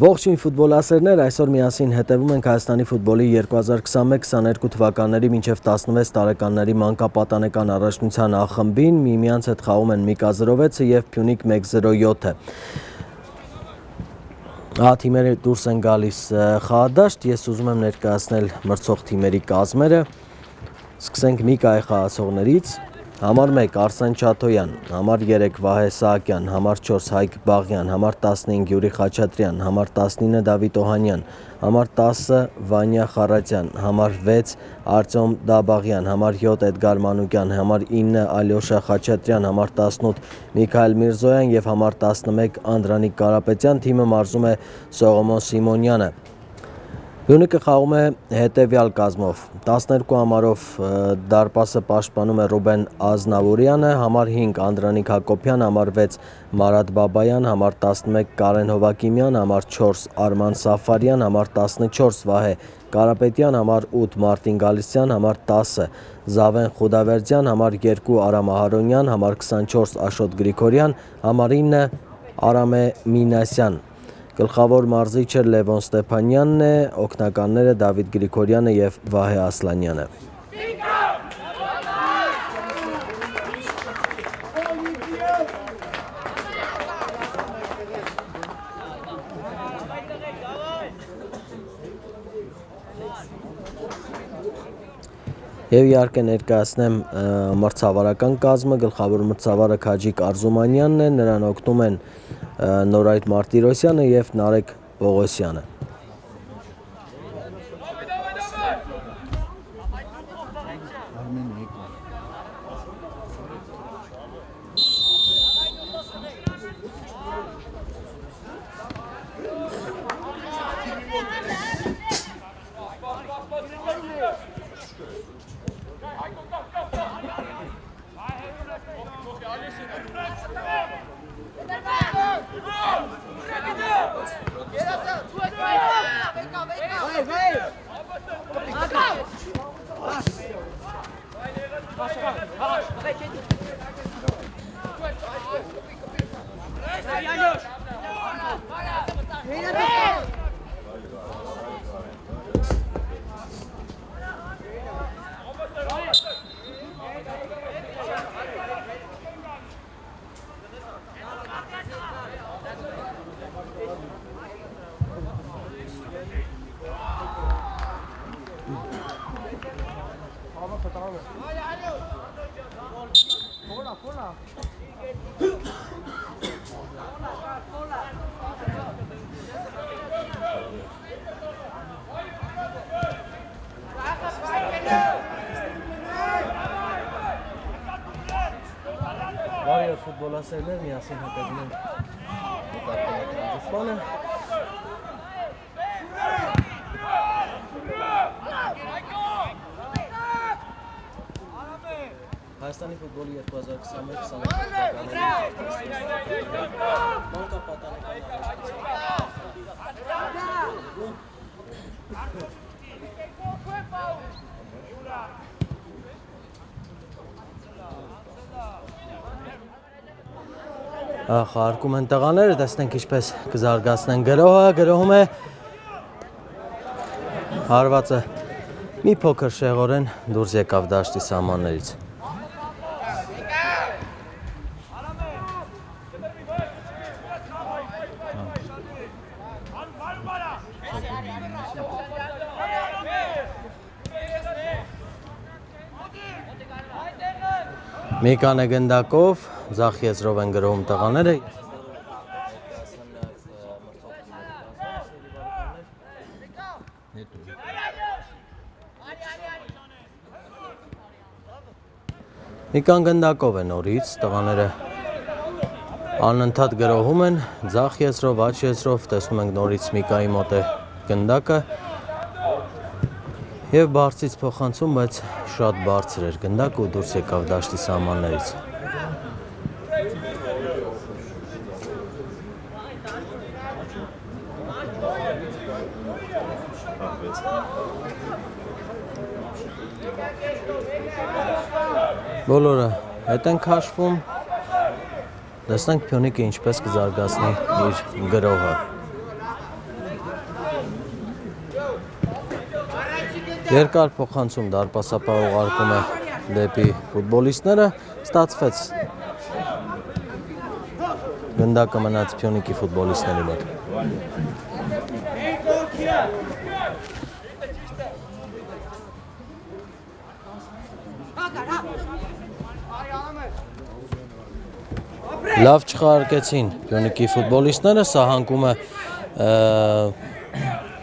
Ողջույն ֆուտբոլասերներ, այսօր միասին հետևում ենք Հայաստանի ֆուտբոլի 2021-22 թվականների մինչև 16 տարեկանների մանկապատանեկան առաջնության ախմբին, միմյանց հետ խաղում են Միկա 06-ը և Փյունիկ 107-ը։ Թիմերը դուրս են գալիս խաղադաշտ, ես ուզում եմ ներկայացնել մրցող թիմերի կազմերը։ Սկսենք Միկայի խաղացողներից։ Համար 1 Արսեն Չաթոյան, համար 3 Վահե Սահակյան, համար 4 Հայկ Բաղյան, համար 15 Յուրի Խաչատրյան, համար 19 Դավիթ Օհանյան, համար 10 Վանյա Խառատյան, համար 6 Արտյոմ Դաբաղյան, համար 7 Էդգար Մանուկյան, համար 9 Ալյոշա Խաչատրյան, համար 18 Միքայել Միրզոյան և համար 11 Անդրանիկ Կարապետյան, թիմը մարզում է Սողոմոն Սիմոնյանը։ Փյունիկը խաղում է հետևյալ կազմով. 12 համարով դարպասը պաշտպանում է Ռուբեն Ազնավուրյանը, համար 5 Անդրանիկ Հակոբյան, համար 6 Մարատ Բաբայան, համար 11 Կարեն Հովակիմյան, համար 4 Արման Սաֆարյան, համար 14 Վահե Կարապետյան, համար 8 Մարտին Գալստյան, համար 10 Զավեն Խուդավերդյան, համար 2 Արամ Ահարոնյան, համար 24 Աշոտ Գրիգորյան, համար 9 Արամե Մինասյան։ Գլխավոր մարզիչը Լևոն Ստեփանյանն է, օգնականները Դավիթ Գրիգորյանը և Վահե Ասլանյանը։ Եվ իհարկե ներկայացնեմ մրցավարական կազմը, գլխավոր մրցավարը Քաջիկ Արզումանյանն է, նրան օգնում են Նորայր Մարտիրոսյանը և Նարեկ Պողոսյանը։ Բարի օր ֆուտբոլասերներ, միասին հետևում ենք հանդիսմանը։ Հայաստանի ֆուտբոլի 2021 խաղարկում են տղաները, տեսնենք ինչպես կզարգացնեն գրոհը, գրոհում է հարվածը մի փոքր շեղորեն դուրս եկավ դաշտի սահմաններից։ Միկան է գնդակով, ձախ եզրով են գրոհում տղաները։ Միկան գնդակով է նորից, տղաները անընդհատ գրոհում են, ձախ եզրով, աջ եզրով, տեսնում ենք նորից Միկայի մոտ է գնդակը։ Եվ բարձից փոխանցում, բայց շատ բարձր էր գնդակ ու դուրս եկավ դաշտի սահմաններից։ Բոլորը հետ են քաշվում, տեսնենք Փյունիկը ինչպես կզարգացնի իր գրոհը։ Երկար փոխանցում դարպասապահ ուղարկում է դեպի ֆուտբոլիստները, ստացվեց գնդակը մնաց Փյունիկի ֆուտբոլիստների մոտ։ Լավ չխաղարկեցին Փյունիկի ֆուտբոլիստները, սա հանգում է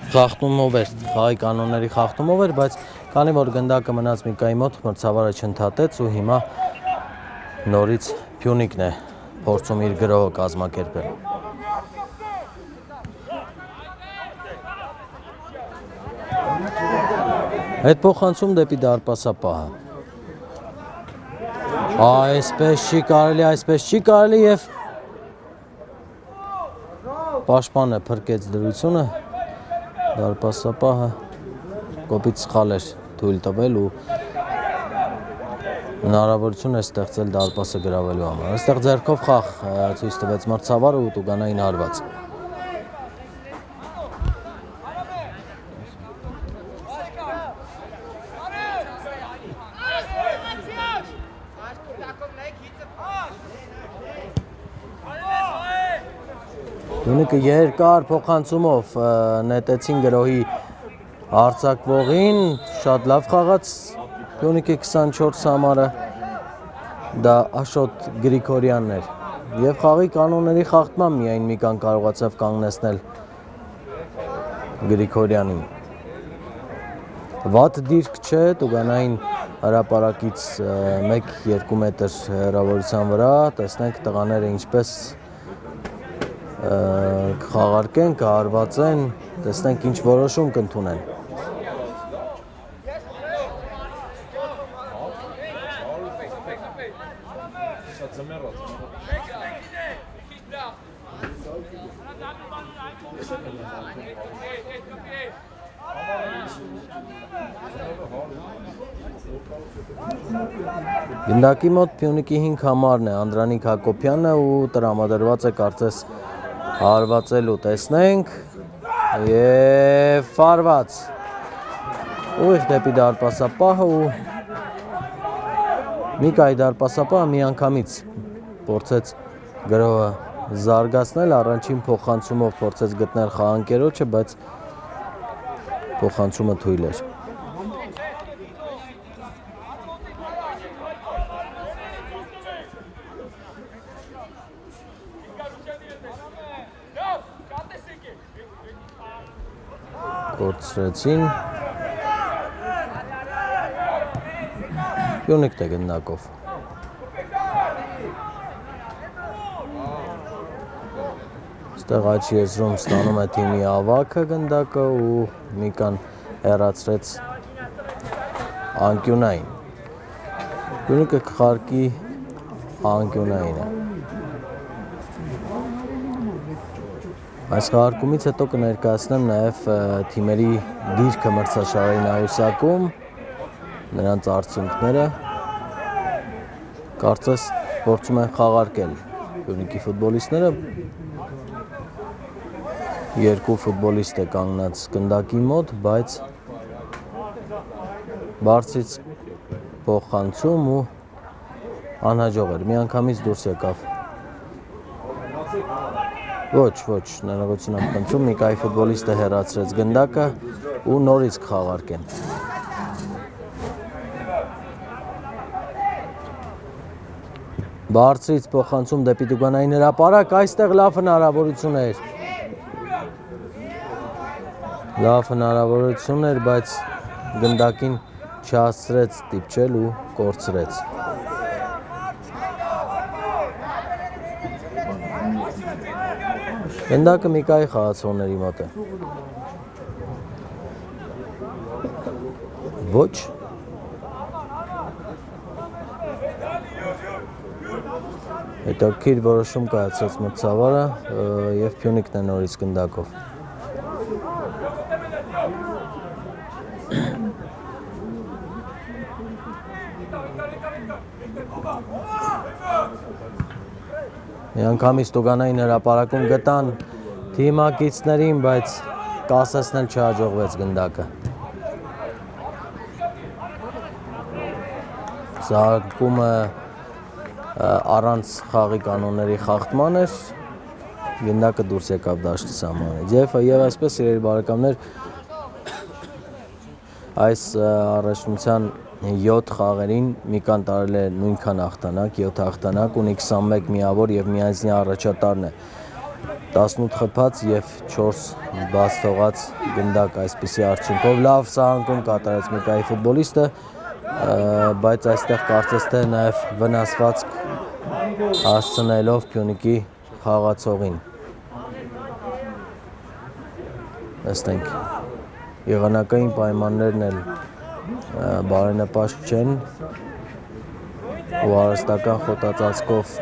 խախտումով էր, խաղի կանոնների խախտումով էր, բայց քանի որ գնդակը մնաց Միկայի մոտ, մրցավարը չընդհատեց ու հիմա նորից Փյունիկն է փորձում իր գրոհը կազմակերպել։ Հետ փոխանցում դեպի դարպասապահը։ Այսպես չի կարելի և պաշտպանը փրկեց դրությունը, դարպասապահը կոպիտ սխալ էր թույլ տվել ու հնարավորություն է ստեղծել դարպասը գրավելու համար։ Այստեղ ձեռքով խաղ ցույց տվեց մրցավարը ու տուգանային հարված։ Փյունիկը երկար փոխանցումով նետեցին գրոհի արձակվողին, շատ լավ խաղաց Փյունիկի 24 համարը, դա Աշոտ Գրիգորյանն էր և խաղի կանոնների խախտման միայն Միկան կարողացավ կանգնեցնել Գրիգորյանին։ Վատ դիրք չէ, տուգանային հրապարակից 1-2 մետր հեռավորության վրա, տեսնենք տղաները ինչպես կխաղարկեն, կհարվածեն, տեսնենք ինչ որոշում կընդունեն։ Գնդակի մոտ Փյունիկի 5 համարն է, Անդրանիկ Հակոբյանը ու տրամադրված է կարծես հարվածելու, տեսնենք և վարված ուղիղ դեպի դարպասապահը ու Միկայի դարպասապահը միանգամից փորձեց գրոհը զարգացնել, առաջին փոխանցումով փորձեց գտնել խաղանկերոջը, բայց փոխանցումը թույլ էր։ Կորցրեցին Փյունիկն է գնդակով։ Ստեղ աչի եզրում ստանում է թիմի ավագը գնդակը ու Միկան հեռացրեց անկյունային։ Փյունիկը կխարկի անկյունային է։ Այս խաղարկումից հետո կներկայացնեմ նաև թիմերի դիրքը մրցաշարային աղյուսակում, նրանց արդյունքները, կարծես փորձում են խաղարկել Փյունիկի ֆուտբոլիստները, երկու ֆուտբոլիստ է կանգնած գնդակի մոտ, բայց բարձրից փոխանցում ու անհաջող էր, միանգամից դուրս եկավ։ Ոչ, ներողություն եմ խնդրում, Միկայի ֆուտբոլիստը հեռացրեց գնդակը ու նորից կխաղարկեն։ Բարձրից փոխանցում դեպի տուգանային հրապարակ, այստեղ լավ հնարավորություն էր, բայց գնդակին չհասցրեց դիպչել ու կորցրեց։ Գնդակը Միկայի խաղացողների մոտ է։ Ոչ։ Հետաքրքիր որոշում կայացրեց մրցավարը եւ Փյունիկն է նորից գնդակով։ Միանգամից Տուգանային հրապարակում գտան թիմակիցներին, բայց կասեցնել չհաջողվեց գնդակը։ Զարգումը առանց խաղի կանոնների խախտման էր, գնդակը դուրս եկավ դաշտի սահմանից։ Եվ այսպես, սիրելի բարեկամներ, այս առաջնության 7 խաղերին Միկան տարել է նույնքան հաղթանակ, 7 հաղթանակ, ունի 21 միավոր եւ միանձնյա առաջատարն է 18 խփած եւ 4 բաց թողած գնդակ այսպիսի արդյունքով լավ սահանգում կատարեց Միկայի ֆուտբոլիստը, բայց այստեղ կարծես թե նաեւ վնասվածք հասցնելով Փյունիկի խաղացողին։ Տեսնենք, եղանակային պայմաններն էլ բարենպաստ չեն ու արհեստական խոտածածկով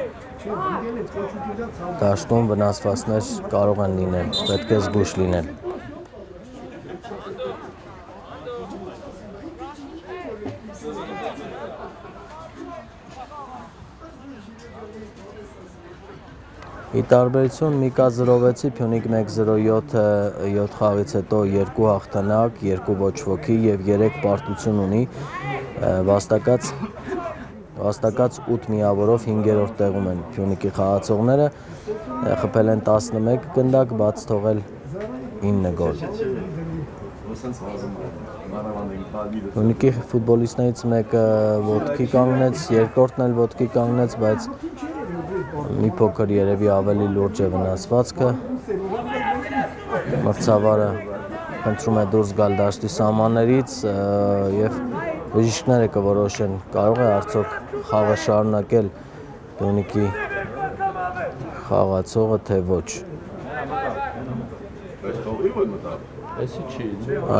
դաշտում վնասվածքներ կարող են լինել, պետք է զգույշ լինել։ Ի տարբերություն Միկա 0-6, Փյունիկ 1-0-7 7 խաղից հետո 2 հաղթանակ, 2 ոչ ոքի եւ 3 պարտություն ունի, վաստակած 8 միավորով 5-րդ տեղում են Փյունիկի խաղացողները, խփել են 11 գնդակ, բաց թողել 9 գոլ։ Փյունիկի ֆուտբոլիստներից մեկը ոտքի կանգնեց, երկրորդն էլ ոտքի կանգնեց, բայց մի փոքր երևի ավելի լուրջ է վնասվածքը։ Մրցավարը խնդրում է դուրս գալ դաշտի սահմաններից եւ բժիշկները կորոշեն կարող է արդյոք խաղը շարունակել Փյունիկի խաղացողը թե ոչ։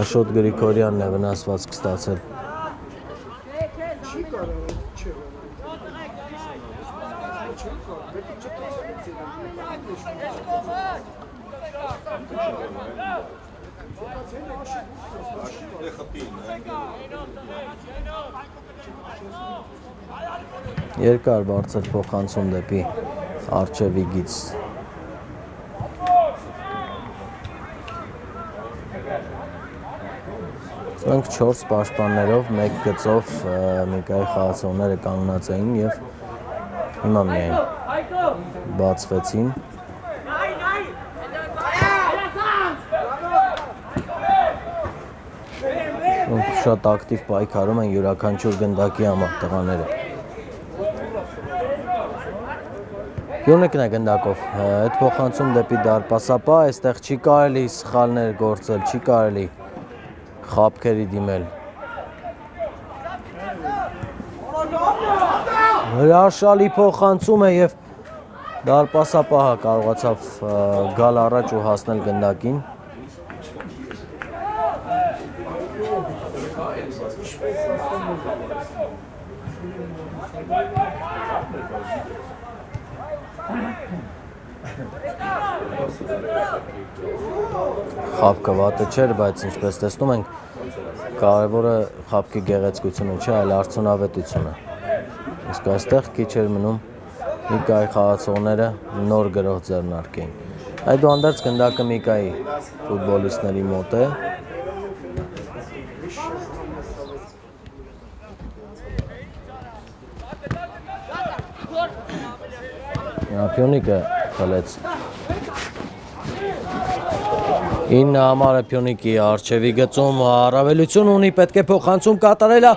Աշոտ Գրիգորյանն է վնասվածք ստացել։ Երկար բարձր փոխանցում դեպի Արջևիգից։ Մենք 4 պաշտպաններով, 1 գծով Միկայի խաղացողները կանգնած էին եւ հիմա միայն բացվեցին։ Շատ ակտիվ պայքարում են յուրաքանչյուր գնդակի համար տղաները։ Փյունիկն է գնդակով, այդ փոխանցում դեպի դարպասապահ, այստեղ չի կարելի սխալներ գործել, չի կարելի խաբքերի դիմել։ Հրաշալի փոխանցում է եւ դարպասապահը կարողացավ գալ առաջ ու հասնել գնդակին։ Խաբքը վատը չէր, բայց ինչպես տեսնում ենք, կարևորը խաբքի գեղեցկությունը չէ, այլ արդյունավետությունը։ Իսկ այստեղ քիչ էր մնում Միկայի խաղացողները նոր գրող ձեռնարկեին։ Այդուհանդերձ գնդակը Միկայի ֆուտբոլիստների մոտ է։ Փյունիկը խլեց 9 համարը Փյունիկի Արջևի գծում առավելություն ունի, պետք է փոխանցում կատարելա։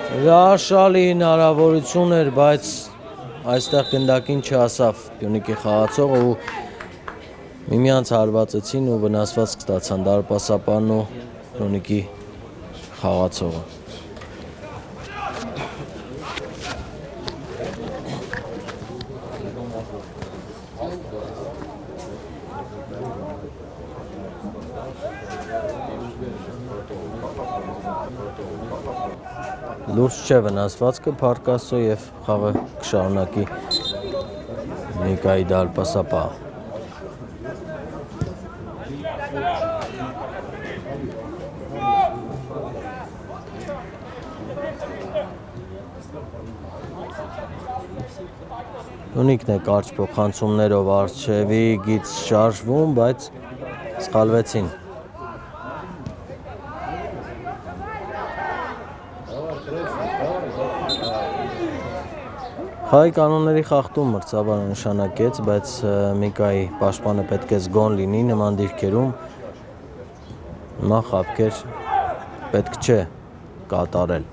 Հրաշալի հնարավորություն էր, բայց այստեղ գնդակին չհասավ Փյունիկի խաղացողը ու միմյանց հարվածեցին ու վնասվածք ստացան դարպասապահն ու Փյունիկի խաղացողը։ դուրս չէ վնասվածքը Փարքասո եւ խաղը կշարունակի Միկայի դարպասապահ Ունիկն է կարճ փոխանցումներով Արչևի գից շարժվում, բայց սխալվեցին Խաղի կանոնների խախտում մրցավարը նշանակեց, բայց Միկայի պաշտպանը պետք է զգոն լինի նման դիրքերում նման խաբքեր պետք չէ կատարել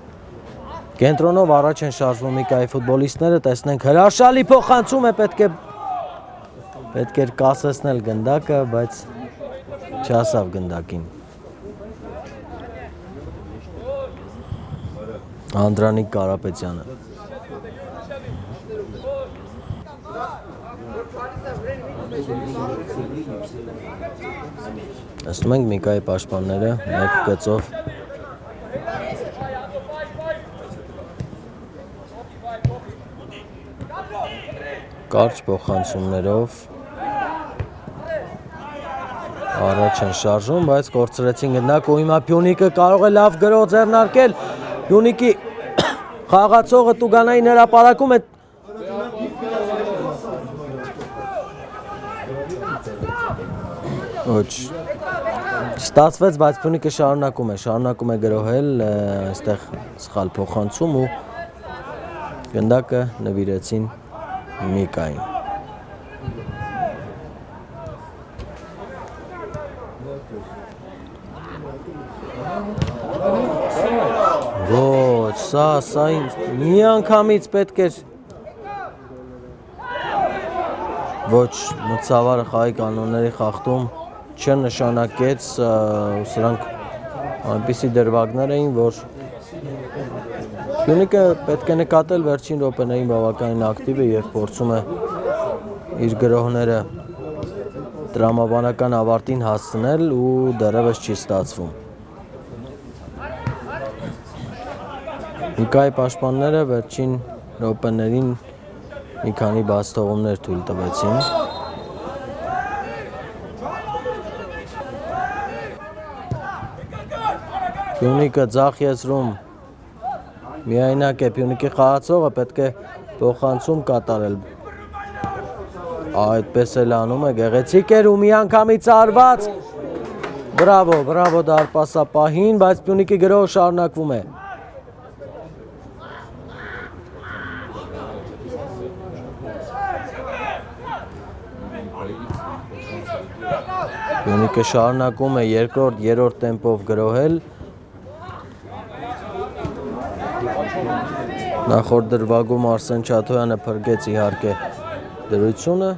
Կենտրոնով առաջ են շարժվում Միկայի ֆուտբոլիստները, տեսնենք հրաշալի փոխանցում է պետք էր կասեցնել գնդակը, բայց չհասավ գնդակին Անդրանիկ Կարապետյանը Ասում ենք Միկայի պաշտպանները մեկ գծով Կարճ փոխանցումներով առաջ են շարժում, բայց կորցրեցին գնդակ ու հիմա Փյունիկը կարող է լավ գրող ձեռնարկել Փյունիկի խաղացողը Տուգանային հրապարակում է Ոչ Ստացվեց, բայց Փյունիկը շարունակում է գրոհել այստեղ սխալ փոխանցում ու գնդակը նվիրեցին Միկային Ոչ, սա միանգամից պետք էր Ոչ, մրցավարը խաղի կանոնների խախտում չնշանակեց սրանք այնպիսի դրվագներ էին, որ Փյունիկը պետք է նկատել վերջին րոպեներին բավականին ակտիվ է եւ փորձում է իր գրոհները տրամաբանական ավարտին հասցնել ու դեռևս չի ստացվում Միկայի պաշտպանները վերջին րոպեներին մի քանի բացթողումներ թույլ տվեցին Փյունիկը ձախ եզրում Միայնակ է Փյունիկի խաղացողը պետք է փոխանցում կատարել Այդպես էլ անում է գեղեցիկ էր ու միանգամից արված Բրավո դարպասապահին, բայց Փյունիկի գրոհը շարունակվում է Փյունիկը շարունակում է երկրորդ, երրորդ տեմպով գրոհել Նախորդ դրվագում Արսեն Չաթոյանը փրկեց իհարկե դրությունը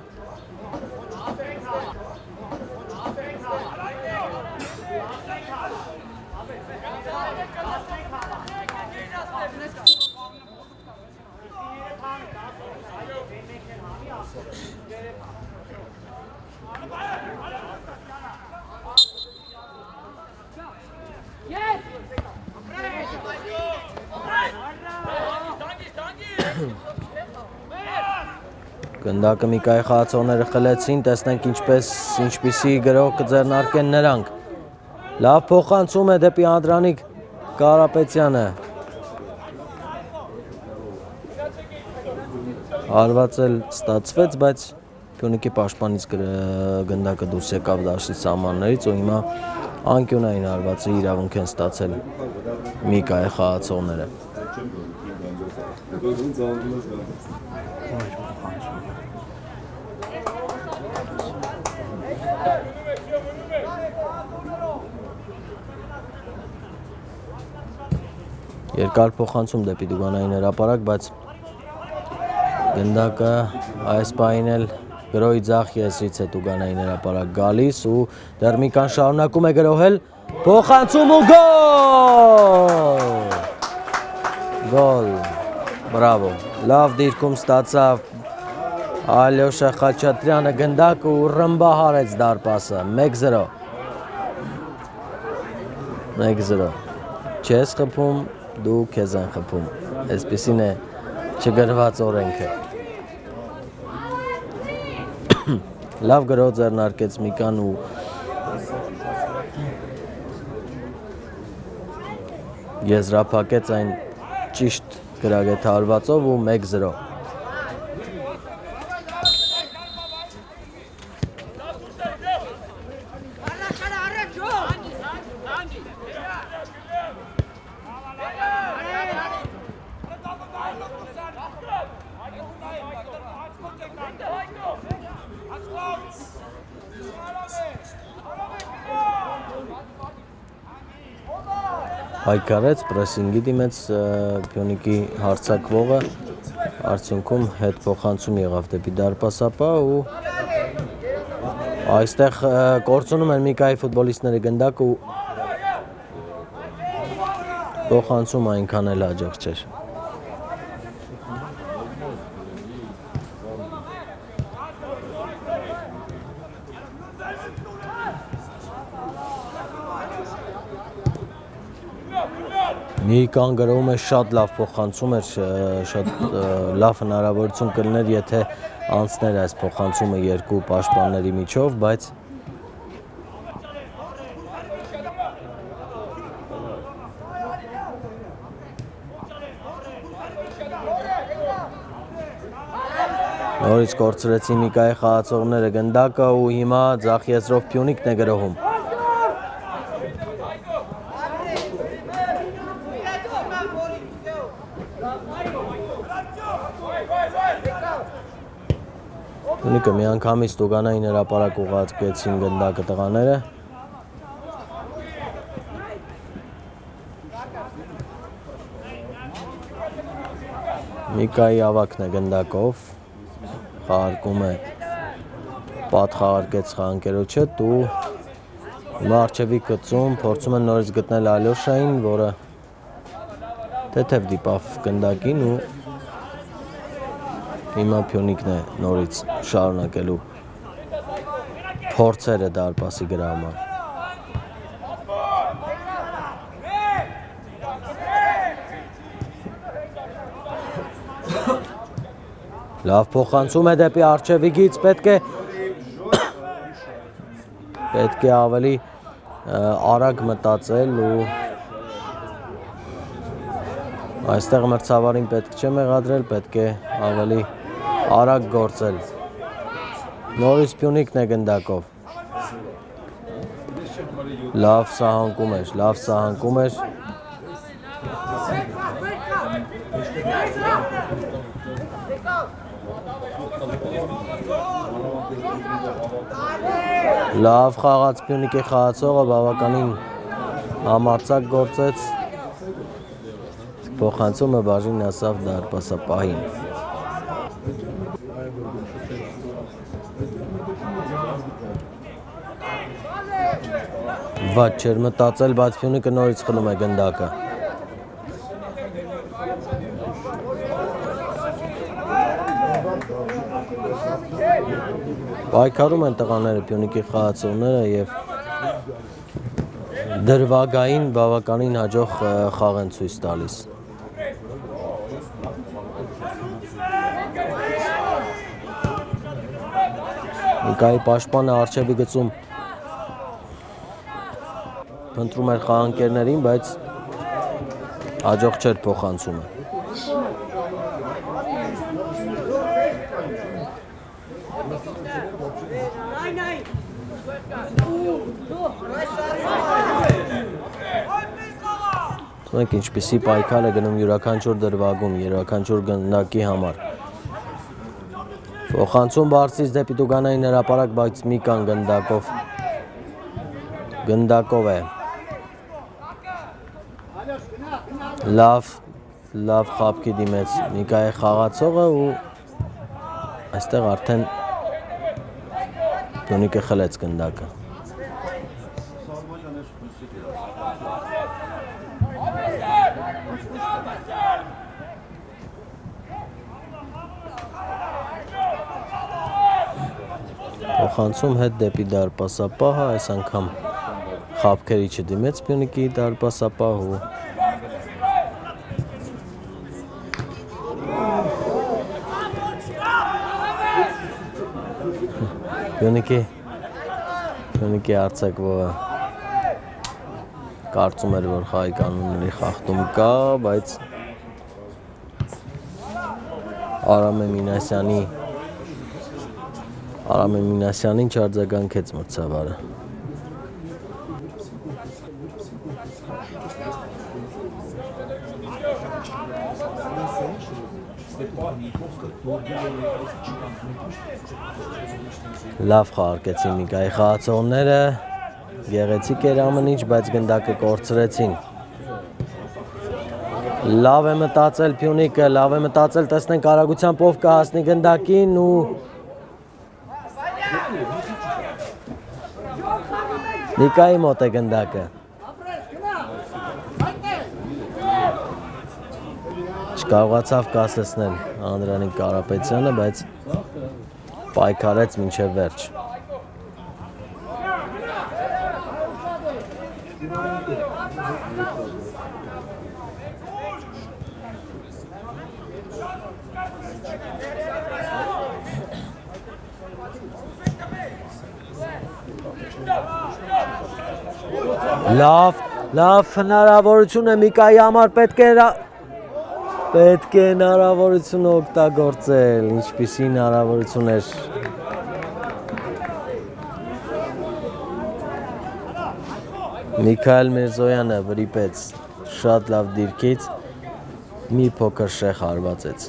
Գնդակը Միկայի խաղացողները խլեցին, տեսնենք ինչպիսի գրող կձեռնարկեն նրանք Լավ փոխանցում է դեպի Անդրանիկ Կարապետյանը Արված էլ ստացվեց, բայց Փյունիկի պաշտպանից գնդակը դուրս եկավ դաշտի սահմաններից ու հիմա անկյունային արվածի իրավունք են ստացել Միկայի խաղացողները Երկար փոխանցում դեպի Տուգանային հրապարակ, բայց գնդակը այս պահին էլ գրոհի ձախ եզրից է Տուգանային հրապարակ գալիս ու դեռ Միկան շարունակում է գրոհել փոխանցում ու գոլ Բրավո լավ դիրքում ստացավ Ալյոշա Խաչատրյանը գնդակը ու ռմբահարեց դարպասը 1-0 1-0 Չես խփում դու քեզ են խփում։ Այսպեսին է չգրված օրենքը։ Լավ գրոց ձեռնարկեց Միկան ու եզրափակեց այն ճիշտ գրագետ հարվածով ու 1-0։ Հայկարեց պրեսինգի դիմեց Փյունիկի հարցակվողը, արդյունքում հետ փոխանցում եղավ դեպի դարպասապահ ու այստեղ կորցնում են Միկայի ֆուտբոլիստները գնդակ ու փոխանցում այնքան էլ հաջող չէր։ Միկան գրում է շատ լավ փոխանցում էր, շատ լավ հնարավորություն կլիներ, եթե անցներ այս փոխանցումը երկու պաշտպանների միջով, բայց նորից կորցրեցին Միկայի խաղացողները գնդակը ու հիմա ձախ եզրով Փյունիկն է գրոհում։ Փյունիկը միանգամից տուգանային հրապարակ ուղարկեցին գնդակը տղաները։ Միկայի ավակն է գնդակով, խաղարկում է, պատ խաղարկեց խաղանկերոջը ու հիմա արջևի գծում փորձում են նորից գտնել Ալյոշային, որը թեթև դիպավ գնդակին ու հիմա Փյունիկն է նորից շարունակելու փորձերը դարպասի գրավման։ Լավ փոխանցում է դեպի արջևիկից, պետք է ավելի արագ մտածել ու այստեղ մրցավարին պետք չէ մեղադրել, պետք է ավելի արագ գործել։ Նորից Փյունիկն է գնդակով։ Լավ սահանքում էր։ Լավ խաղաց Փյունիկի խաղացողը, բավականին համարձակ գործեց։ Փոխանցումը բաժին ասավ դարպասապահին։ Վատ չէր մտածել, բայց Փյունիկը նորից խլում է գնդակը։ Պայքարում են տղաները Փյունիկի խաղացողները և դրվագային բավականին հաջող խաղ են ցույց տալիս։ Միկայի պաշտպանը արջևի գծում փնտրում էր խաղանկերներին, բայց հաջող չէր փոխանցումը։ Տեսնեք ինչպիսի պայքար է գնում յուրաքանչյուր դրվագում, յուրաքանչյուր գնդակի համար։ Փոխանցում բարձրից դեպի տուգանային հրապարակ, բայց Միկան գնդակով է։ Լավ խաբքի դիմեց Միկայի խաղացողը ու այստեղ արդեն Փյունիկը խլեց գնդակը։ Փոխանցում հետ դեպի դարպասապահը, այս անգամ խաբքերի չդիմեց Փյունիկի դարպասապահ ու Փյունիկի արձակվողը կարծում էր, որ խաղի կանոնների խախտում կա, բայց Արամ Մինասյանին չարձագանքեց մրցավարը։ Լավ խաղարկեցին Նիկայի խաղացողները, գեղեցիկ էր ամեն ինչ, բայց գնդակը կորցրեցին։ Լավ է մտածել Փյունիկը, լավ է մտածել, տեսնենք արագությամբ ով կհասնի գնդակին ու Նիկայի մոտ է գնդակը։ Չկարողացավ կասեցնել Անդրանիկ Կարապետյանը, բայց պայքարեց մինչև վերջ։ Լավ հնարավորություն է Միկայի համար, պետք է հնարավորությունը օգտագործել, ինչպիսի հնարավորություն էր։ Միքայել Միրզոյանը վրիպեց շատ լավ դիրքից, մի փոքր շեխ հարվածեց։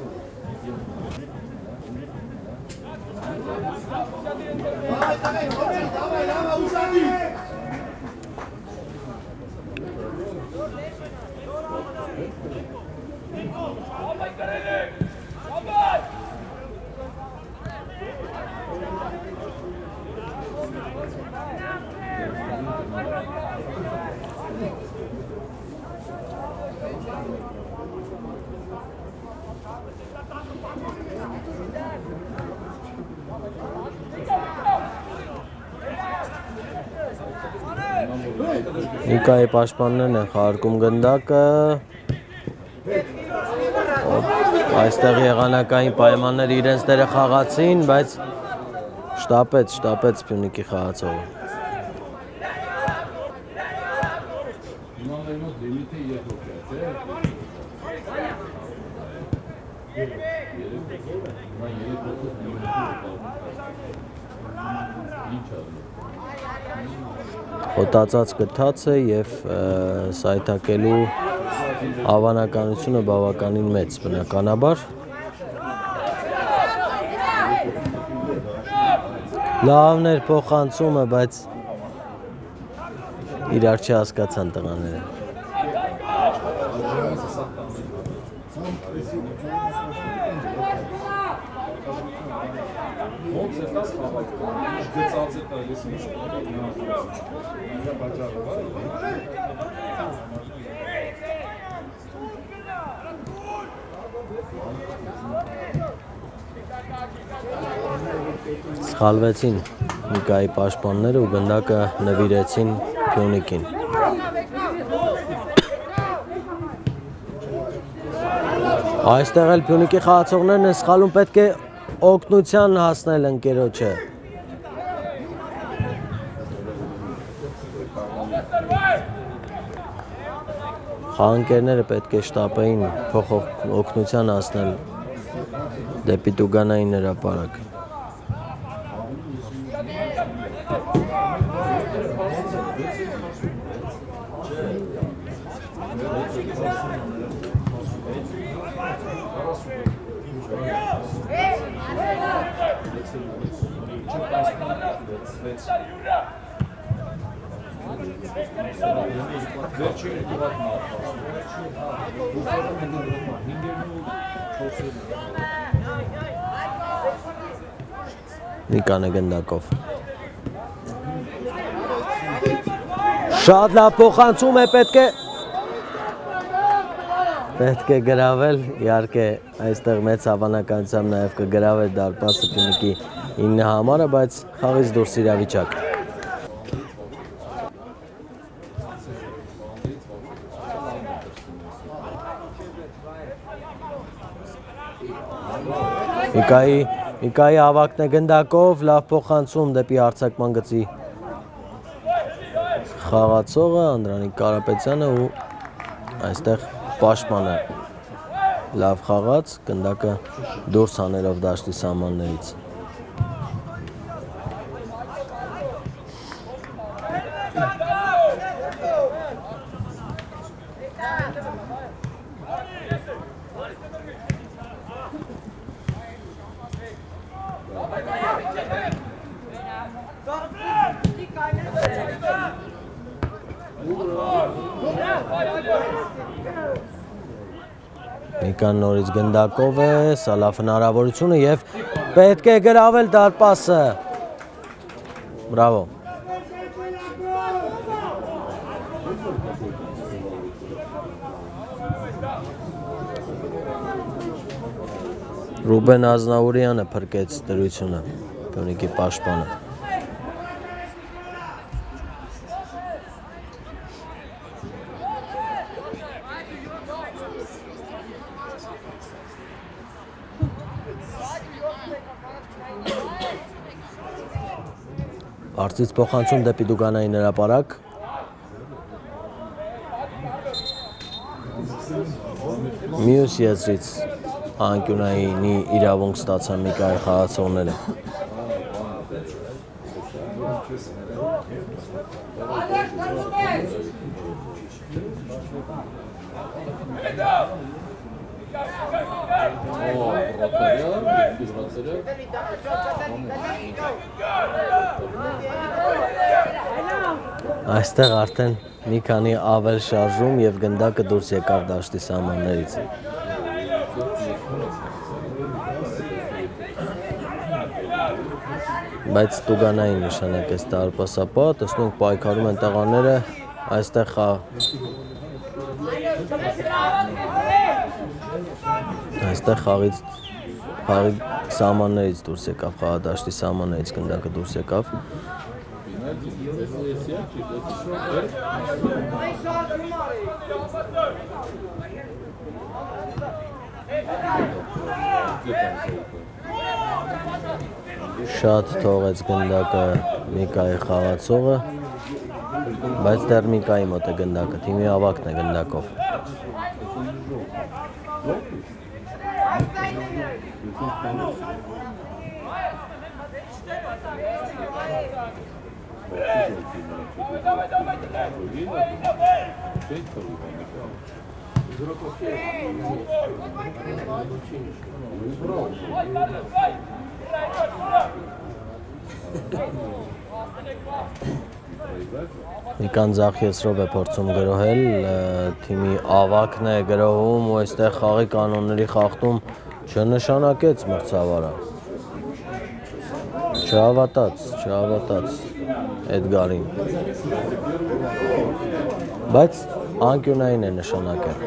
Նիկայի պաշտպաններն են խաղարկում գնդակը, այստեղ եղանակային պայմաններ իրենց դերը խաղացին, բայց շտապեց Փյունիկի խաղացողը։ Հոտածած գթած է և սայթակելու հավանականությունը բավականին մեծ, բնականաբար։ Լավն էր փոխանցումը, բայց իրար չհասկացան տղաները։ Սխալվեցին Նիկայի պաշտպանները ու գնդակը նվիրեցին Փյունիկին։ Այստեղ էլ Փյունիկի խաղացողներն են սխալում, պետք է օգնության հասնել ընկերոջը։ Խաղընկերները պետք է շտապեին օգնության հասնել դեպի տուգանային հրապարակ։ Նիկան է գնդակով։ Շատ լավ փոխանցում է, պետք է գրավել, իհարկե այստեղ մեծ հավանականությամբ նաև կգրավեր դարպասը Փյունիկի 9 համարը, բայց խաղից դուրս իրավիճակ։ Նիկայի Միկայի ավակն է գնդակով, լավ փոխանցում դեպի արձակման գծի խաղացողը Անդրանիկ Կարապետյանը ու այստեղ պաշտպանը լավ խաղաց, գնդակը դուրս հանելով դաշտի սահմաններից։ Միկան նորից գնդակով է, սա լավ հնարավորություն է և պետք է գրավել դարպասը։ Բրավո։ Ռուբեն Ազնավուրյանը փրկեց դրությունը, Փյունիկի պաշտպանը։ Բարձից փոխանցում դեպի Դուգանային հրապարակ։ Մյուս եզրից անկյունայինի իրավունք ստացան Միկայի խաղացողները։ Այստեղ արդեն մի քանի ավել շարժում և գնդակը դուրս եկավ դաշտի սահմաններից։ Բայց Տուգանային նշանակեց դարպասապատ, տեսնենք պայքարում են տղաները, այստեղ խաղի սահմաններից դուրս եկավ, խաղադաշտի սահմաններից գնդակը դուրս եկավ։ Շատ թողեց գնդակը Միկայի խաղացողը, բայց դեռ Միկայի մոտ է գնդակը, թիմի ավակն է գնդակով։ Միկան ձախ եսրով է փորձում գրոհել, թիմի ավակն է գրոհում ու այստեղ խաղի կանոնների խախտում չնշանակեց մրցավարը։ Չհավատաց Էդգարին, բայց անկյունային է նշանակել։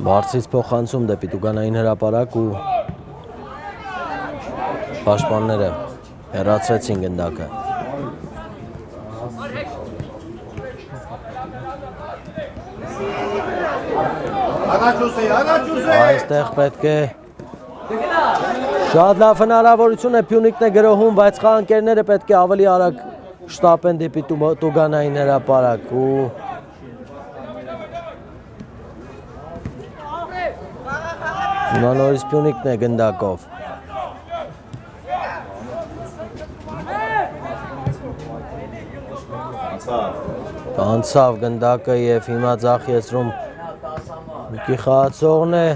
Բարձից փոխանցում դեպի Տուգանային հրապարակ ու պաշտպանները հեռացրեցին գնդակը։ Այստեղ պետք է շատ լավ հնարավորություն է, Փյունիկն է գրոհում, բայց խաղանկերները պետք է ավելի արագ շտապեն դեպի Տուգանային հրապարակ ու հիմա նորից Փյունիկն է գնդակով։ Անցավ գնդակը և հիմա ձախ եսրում Միկի խաղացողն է։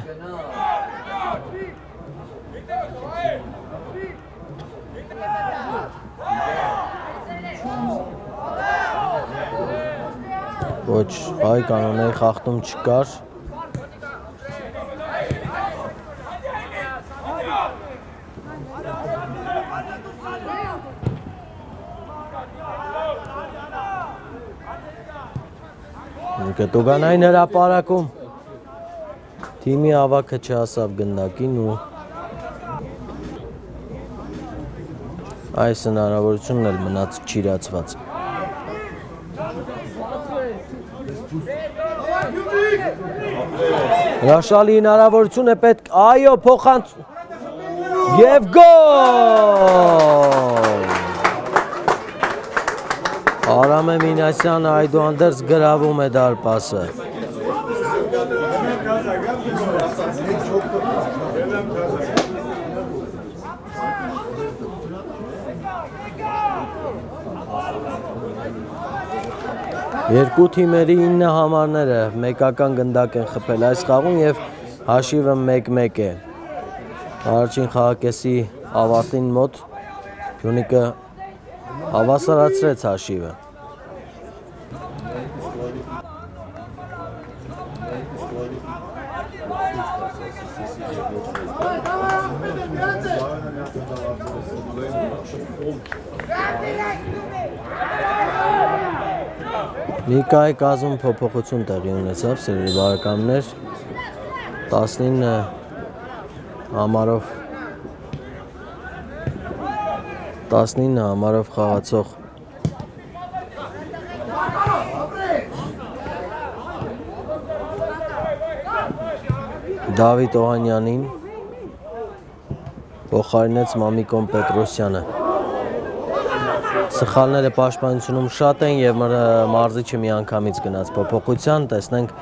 Ոչ, այ կանոնների խախտում չկար։ Տուգանային հրապարակում թիմի ավակը չհասավ գնդակին ու այս հնարավորությունն էլ մնաց չիրացված։ Հրաշալի հնարավորություն է պետք, այո, փոխանց և գոլ։ Արամ Մինասյանը այդուհանդերձ գրավում է դարպասը։ Երկու թիմերի 9 համարները մեկական գնդակ են խփել այս խաղում և հաշիվը 1-1 է։ Առաջին խաղակեսի ավարտին մոտ Փյունիկը հավասարացրեց հաշիվը։ Միկայի կազմում փոփոխություն տեղի ունեցավ, սիրելի բարեկամներ, 19 համարով խաղացող Դավիթ Օհանյանին փոխարինեց Մամիկոն Պետրոսյանը։ Սխալները պաշտպանությունում շատ են և մարզիչը միանգամից գնաց փոփոխության, տեսնենք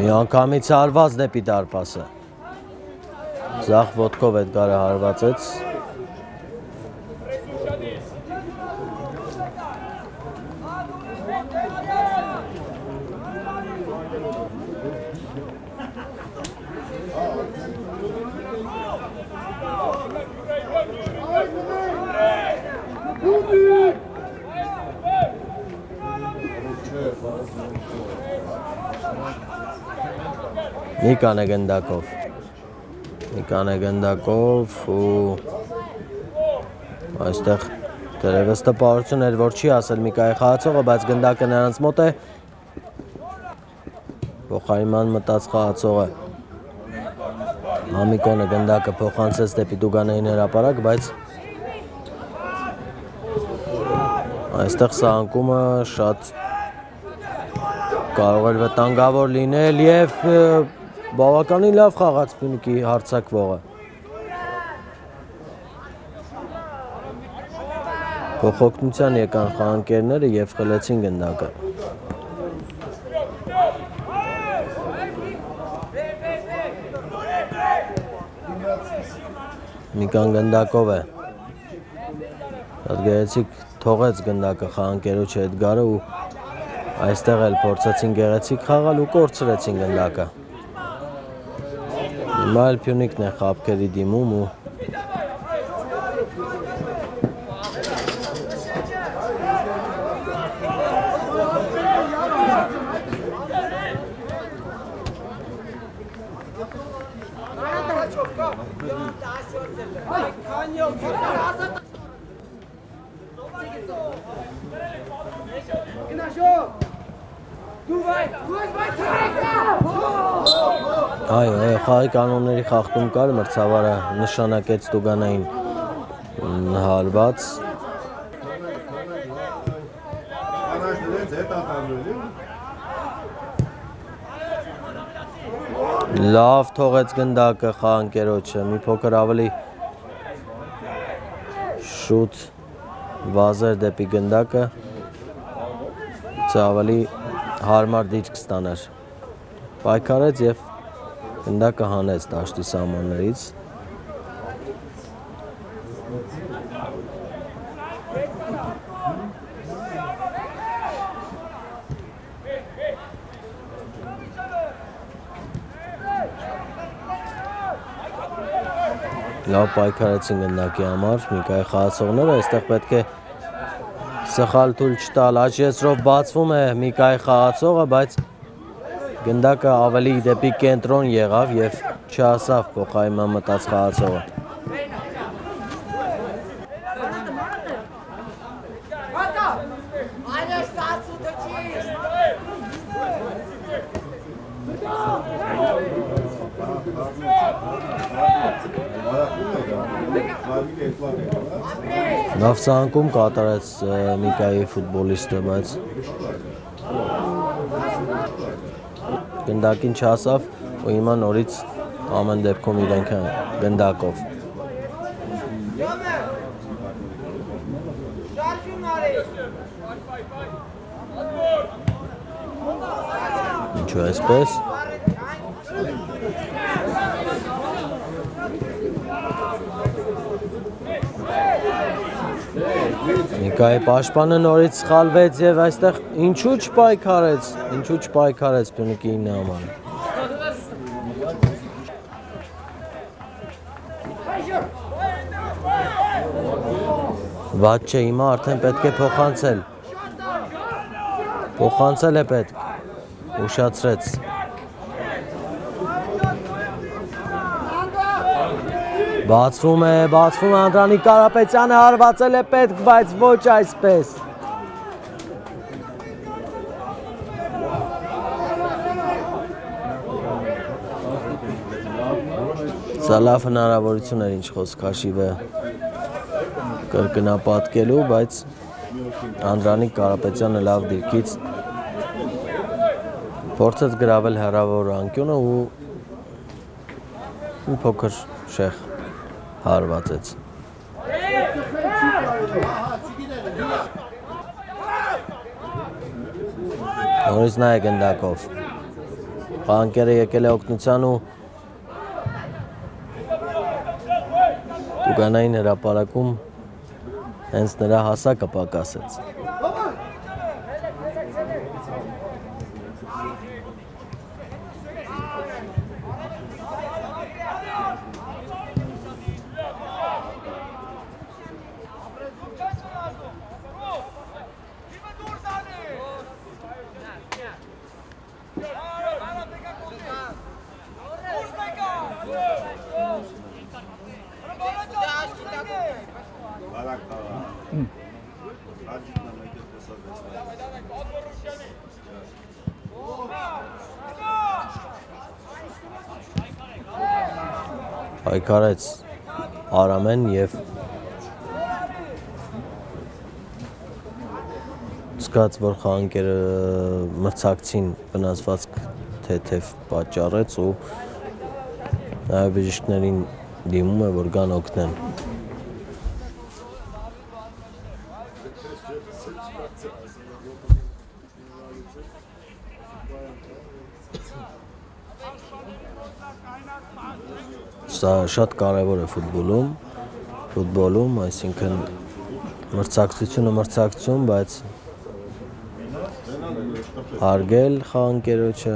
միանգամից հարված դեպի դարպասը։ Ձախ ոտքով Էդգարը հարվածեց։ Նիկան է գնդակով ու այստեղ դերևս տպավորություն էր, որ չի ասել Միկայի խաղացողը, բայց գնդակը նրանց մոտ է։ Փոխարինման մտած խաղացողը Մամիկոնը գնդակը փոխանցեց դեպի Դուգանային հրապարակ, բայց այստեղ սա անկումը շատ կարող էր վտանգավոր լինել և բավականին լավ խաղաց Փյունիկի հարձակվողը։ Փոխօգնության եկան խաղանկերները և խլեցին գնդակը։ Միկան գնդակով է։ Շատ գեղեցիկ թողեց գնդակը խաղանկերոջը Էդգարը ու այստեղ էլ փորձեցին գեղեցիկ խաղալ ու կորցրեցին գնդակը։ Հիմա էլ Փյունիկն է խաբքերի դիմում ու այո, խաղի կանոնների խախտում կար, մրցավարը նշանակեց Դուգանային հարված։ Լավ թողեց գնդակը խաղանկերոջը, մի փոքր ավելի շուտ վազեր դեպի գնդակը, ավելի հարմար դիրք ստանար։ Պայքարեց և գնդակը հանեց դաշտի սահմաններից։ Լավ պայքարեցին գնդակի համար Միկայի խաղացողները, այստեղ պետք է սխալ թույլ չտալ, աչքերով բացվում է Միկայի խաղացողը, բայց գնդակը ավելի դեպի կենտրոն եղավ և չհասավ փոխարինման մտած խաղացողը։ Լավ ցանկում կատարեց Միկայի ֆուտբոլիստը, բայց գնդակին չհասավ ու հիմա նորից ամեն դեպքում իրենք են գնդակով։ Ինչու այսպես։ Միկայի պաշտպանը նորից սխալվեց եւ այստեղ ինչու չպայքարեց Փյունիկի 9 համար։ Վատ չէ, հիմա արդեն պետք է փոխանցել։ Փոխանցել է պետք։ Ուշացրեց։ Բացվում է Անդրանիկ Կարապետյանը հարվածել է պետք, բայց ոչ այսպես։ Սա լավ հնարավորություն էր ինչ խոսք հաշիվը կրկնապատկելու, բայց Անդրանիկ Կարապետյանը լավ դիրքից փորձեց գրավել հեռավոր անկյունը ու փոքր շեղ հարվածեց։ Նորից նա է գնդակով։ Խաղանկերը եկել է օգնության ու տուգանային հրապարակում հենց նրա հասակը պակասեց։ Պայքարեց Արամեն և զգաց, որ խաղանկերը մրցակցին վնասվածք թեթև պատճառեց ու նաև բժիշկներին դիմում է, որ գան օգնեն։ Սա շատ կարևոր է ֆուտբոլում, այսինքն մրցակցություն, բայց հարգել խաղանկերոջը,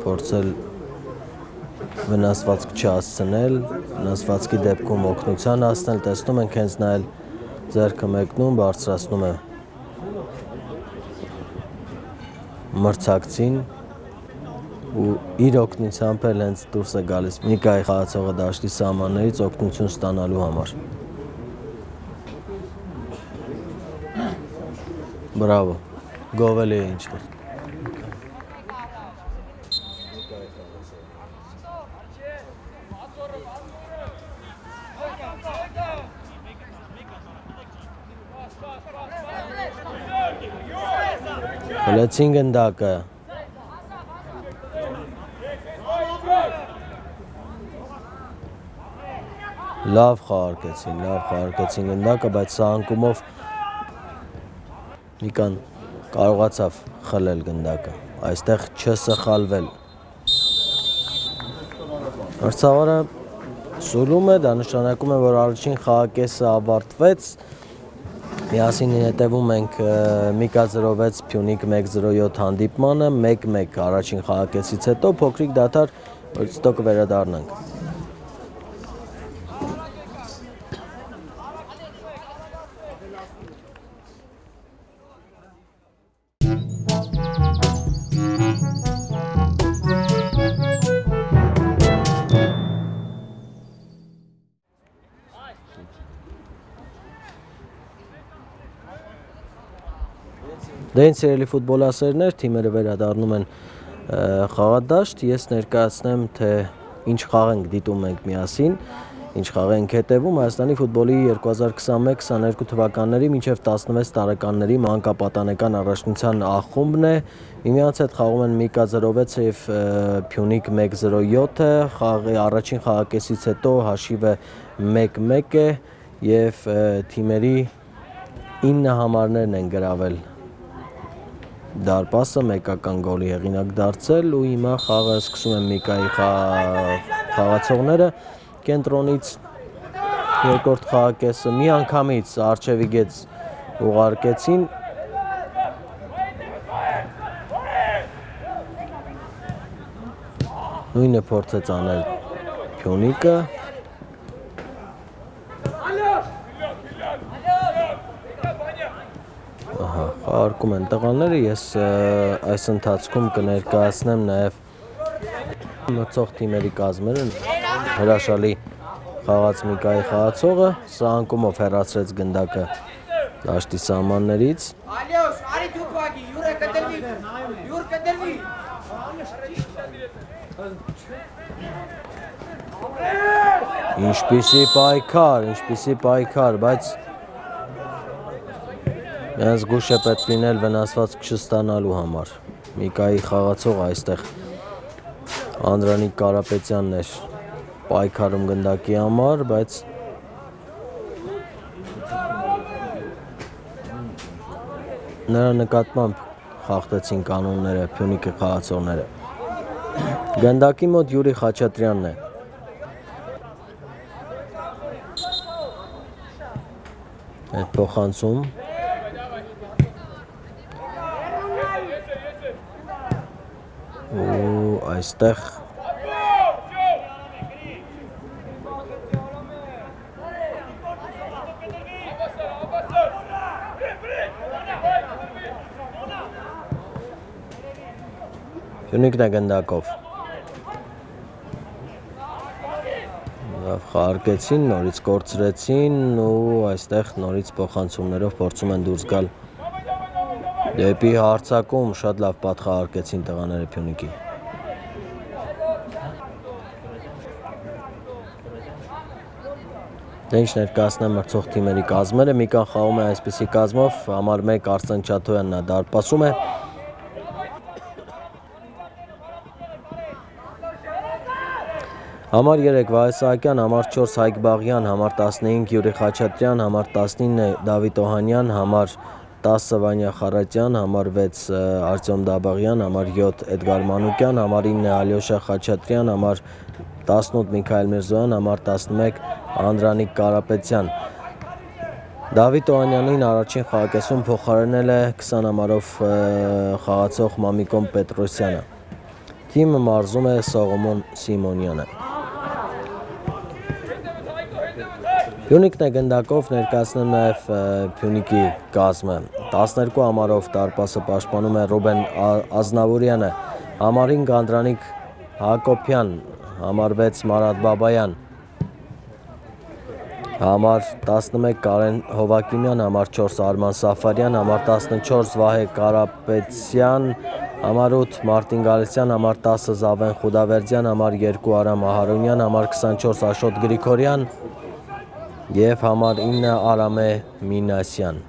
փորձել վնասվածք չհասցնել, վնասվածքի դեպքում օգնության հասնել, տեսնում ենք հենց նա էլ ձեռքը մեկնում, բարձրացնում է մրցակցին ու իր օգնությամբ էլ հենց դուրս է գալիս Միկայի խաղացողը դաշտի սահմաններից օգնություն ստանալու համար։ Բրավո, գովել է ինչ-որ։ Խլեցին գնդակը։ Լավ խաղարկեցին գնդակը, բայց սա անկումով Միկան կարողացավ խլել գնդակը, այստեղ չսխալվել։ Մրցավարը սուլում է, դա նշանակում է, որ առաջին խաղակեսը ավարտվեց, միասին հետևում ենք Միկա 06 Փյունիկ 107 հանդիպմանը, 1-1 առաջին խաղակեսից հետո, փոքրիկ դադար, որ ստո կվերադառնանք։ Դե ինձ սիրելի ֆուտբոլասերներ, թիմերը վերադառնում են խաղադաշտ, ես ներկայացնեմ, թե ինչ խաղ ենք դիտում ենք միասին ինչ խաղ ենք հետևում Հայաստանի ֆուտբոլի 2021-22 թվականների մինչև 16 տարեկանների մանկապատանեկան առաջնության ախումբն է։ Միմյանց հետ խաղում են Միկա 06-ը եւ Փյունիկ 107-ը։ Խաղի առաջին խաղակեսից հետո հաշիվը 1-1 է եւ թիմերի 9 համարներն են գրավել դարպասը մեկական գոլի հեղինակ դարձել ու հիմա խաղը սկսում են Միկայի խաղացողները կենտրոնից երկրորդ խաղակեսը միանգամից արջևի գեց ուղարկեցին նույնը փորձեց անել Փյունիկը Խաղարկում են տղաները, ես այս ընթացքում կներկայացնեմ նաև մրցող թիմերի կազմերը, հրաշալի խաղաց Միկայի խաղացողը, սա անկումով հեռացրեց գնդակը դաշտի սահմաններից։ Ինչպիսի պայքար, բայց Մենս գուշ է պետք լինել վնասված չստանալու համար։ Միկայի խաղացող այստեղ Անդրանիկ Կարապետյանն էր պայքարում գնդակի համար, բայց նրա նկատմամբ խախտեցին կանոնները Փյունիկի խաղացողները։ Գնդակի մոտ Յուրի Խաչատրյանն է։ Այդ փոխանցում ու այստեղ Փյունիկն է գնդակով խաղարկեցին, նորից կորցրեցին ու այստեղ նորից փոխանցումներով փորձում են դուրս գալ դեպի հարձակում, շատ լավ պատխաղարկեցին տղաները Փյունիկի։ Դե ինչ ներկայացնեմ մրցող թիմերի կազմերը, Միկան խաղում է այսպիսի կազմով, համար 1 Արսեն Չաթոյանն է դարպասում է։ Համար 3 Վահե Սահակյան, համար 4 Հայկ Բաղյան, համար 15 Յուրի Խաչատրյան, համար 19 Դավիթ Օհանյան, համար 10 Վանյա Խարատյան, համար 6 Արտյոմ Դաբաղյան, համար 7 Էդգար Մանուկյան, համար 9 Ալյոշա Խաչատրյան, համար 18 Միքայել Միրզոյան, համար 11 Անդրանիկ Կարապետյան։ Դավիթ Օհանյանին առաջին խաղակեսում փոխարինել է 20 համարով խաղացող Մամիկոն Պետրոսյանը։ Թիմը մարզում է Սողոմոն Սիմոնյանը։ Փյունիկն է գնդակով, ներկայացնեմ նաև Փյունիկի կազմը։ 12 համարով դարպասը պաշտպանում է Ռուբեն Ազնավուրյանը, համար 5 Անդրանիկ Հակոբյան, համար 6 Մարատ Բաբայան, համար 11 Կարեն Հովակիմյան, համար 4 Արման Սաֆարյան, համար 14 Վահե Կարապետյան, համար 8 Մարտին Գալստյան, համար 10 Զավեն Խուդավերդյան, համար 2 Արամ Ահարոնյան, համար 24 Աշոտ Գրիգորյան և համար 9 Արամե Մինասյան։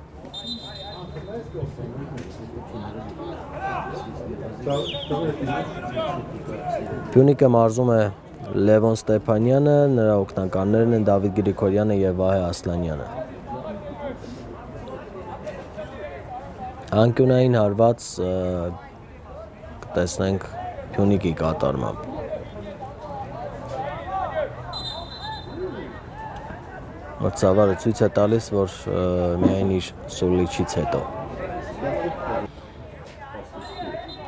Փյունիկը մարզում է Լևոն Ստեփանյանը, նրա օգնականներն են Դավիթ Գրիգորյանը և Վահե Ասլանյանը։ Անկյունային հարված կտեսնենք Փյունիկի կատարմամբ։ Մրցավարը ցույց է տալիս, որ միայն իր Սուլիչից հետո։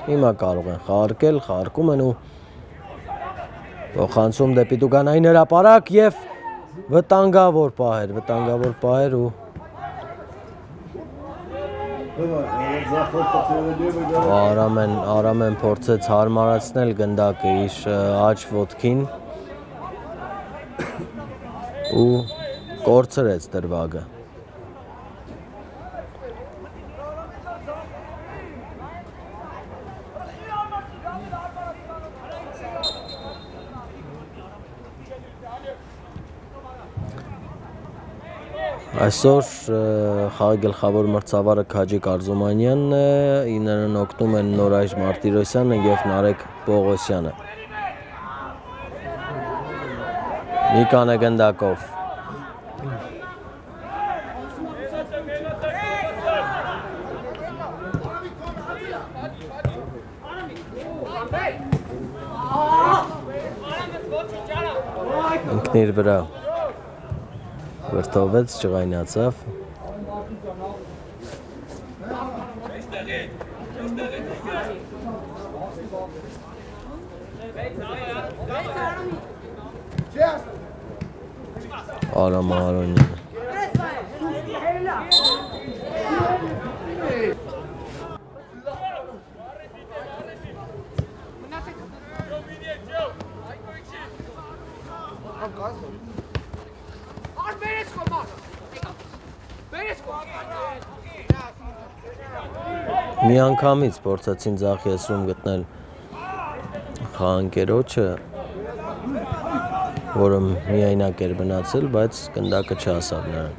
Հիմա կարող են խաղարկել, խաղարկում են ու փոխանցում դեպի Տուգանային հրապարակ և վտանգավոր պահեր ու Արամեն փորձեց հարմարացնել գնդակը իր աջ ոտքին ու կորցրեց դրվագը։ Այսօր խաղի գլխավոր մրցավարը Քաջիկ Արզումանյանն է, նրան օգնում են Նորայր Մարտիրոսյանը և Նարեկ Պողոսյանը։ Միկան է գնդակով։ Ինքն իր վրա վրդովեց, ջղայնացավ։ Արամ Արոնյանը։ Միանգամից փորձեցին ձախ եզրում գտնել խաղանկերոջը, որը միայնակ էր մնացել, բայց գնդակը չհասավ նրան։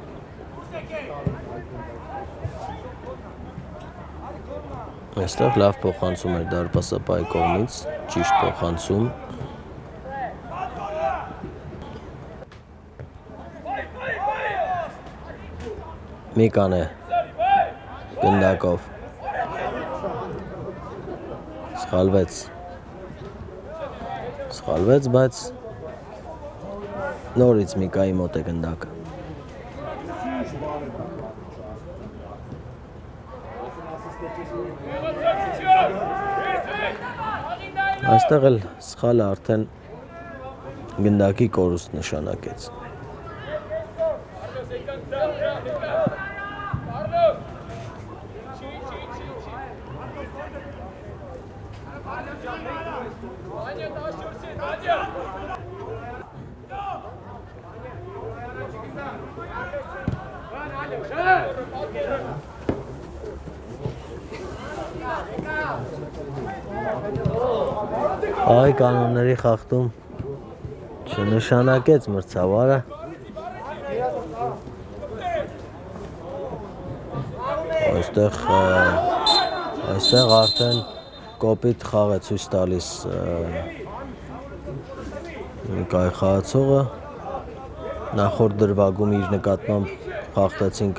Այստեղ լավ փոխանցում էր դարպասապահի կողմից, ճիշտ փոխանցում։ Միկան է գնդակով։ Սխալվեց, բայց նորից Միկայի մոտ է գնդակը։ Այստեղ էլ սխալը արդեն գնդակի կորուստ նշանակեց։ Այ կանոնների խախտում չնշանակեց մրցավարը։ Այստեղ արդեն կոպիտ խաղ է ցույց տալիս Միկայի խաղացողը։ Նախորդ դրվագում իր նկատմամբ խախտեցին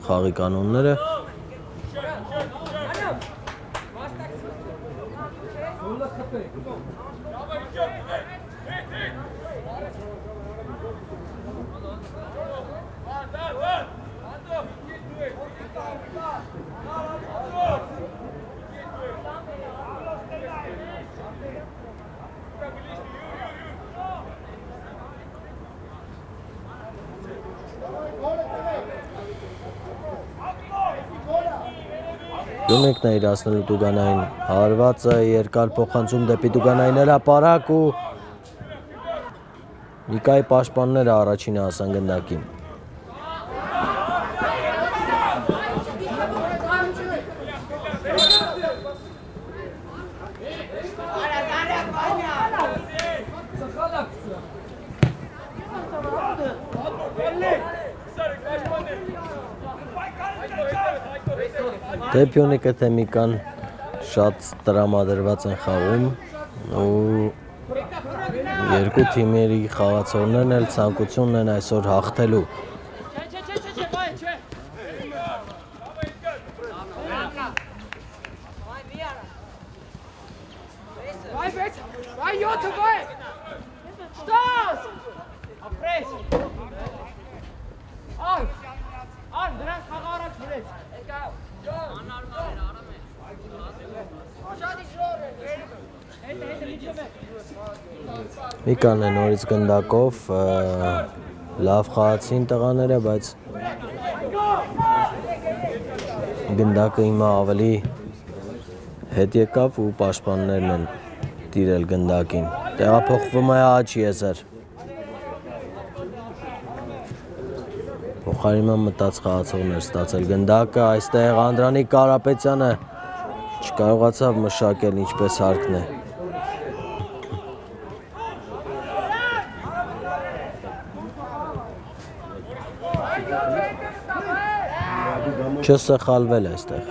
խաղի կանոնները։ Դյունեկն է իր ասնելու տուգանային հարվածը, երկար փոխանցում դեպի տուգանային հրապարակ ու Միկայի պաշտպանները առաջինը հասան գնդակին։ Դեպյոնիկը թե Միկան շատ տրամադրված են խաղում ու երկու թիմերի խաղացողներն էլ ցանկություն ունեն այսօր հաղթելու։ Միկան է նորից գնդակով, լավ խաղացին տղաները, բայց գնդակը հիմա ավելի հետ եկավ ու պաշտպաններն են տիրել գնդակին։ Տեղափոխվում է աջ եզր։ Փոխարինման մտած խաղացողներ ստացել գնդակը, այստեղ Անդրանիկ Կարապետյանը չկարողացավ մշակել ինչպես հարկն է։ Չսխալվել է այստեղ։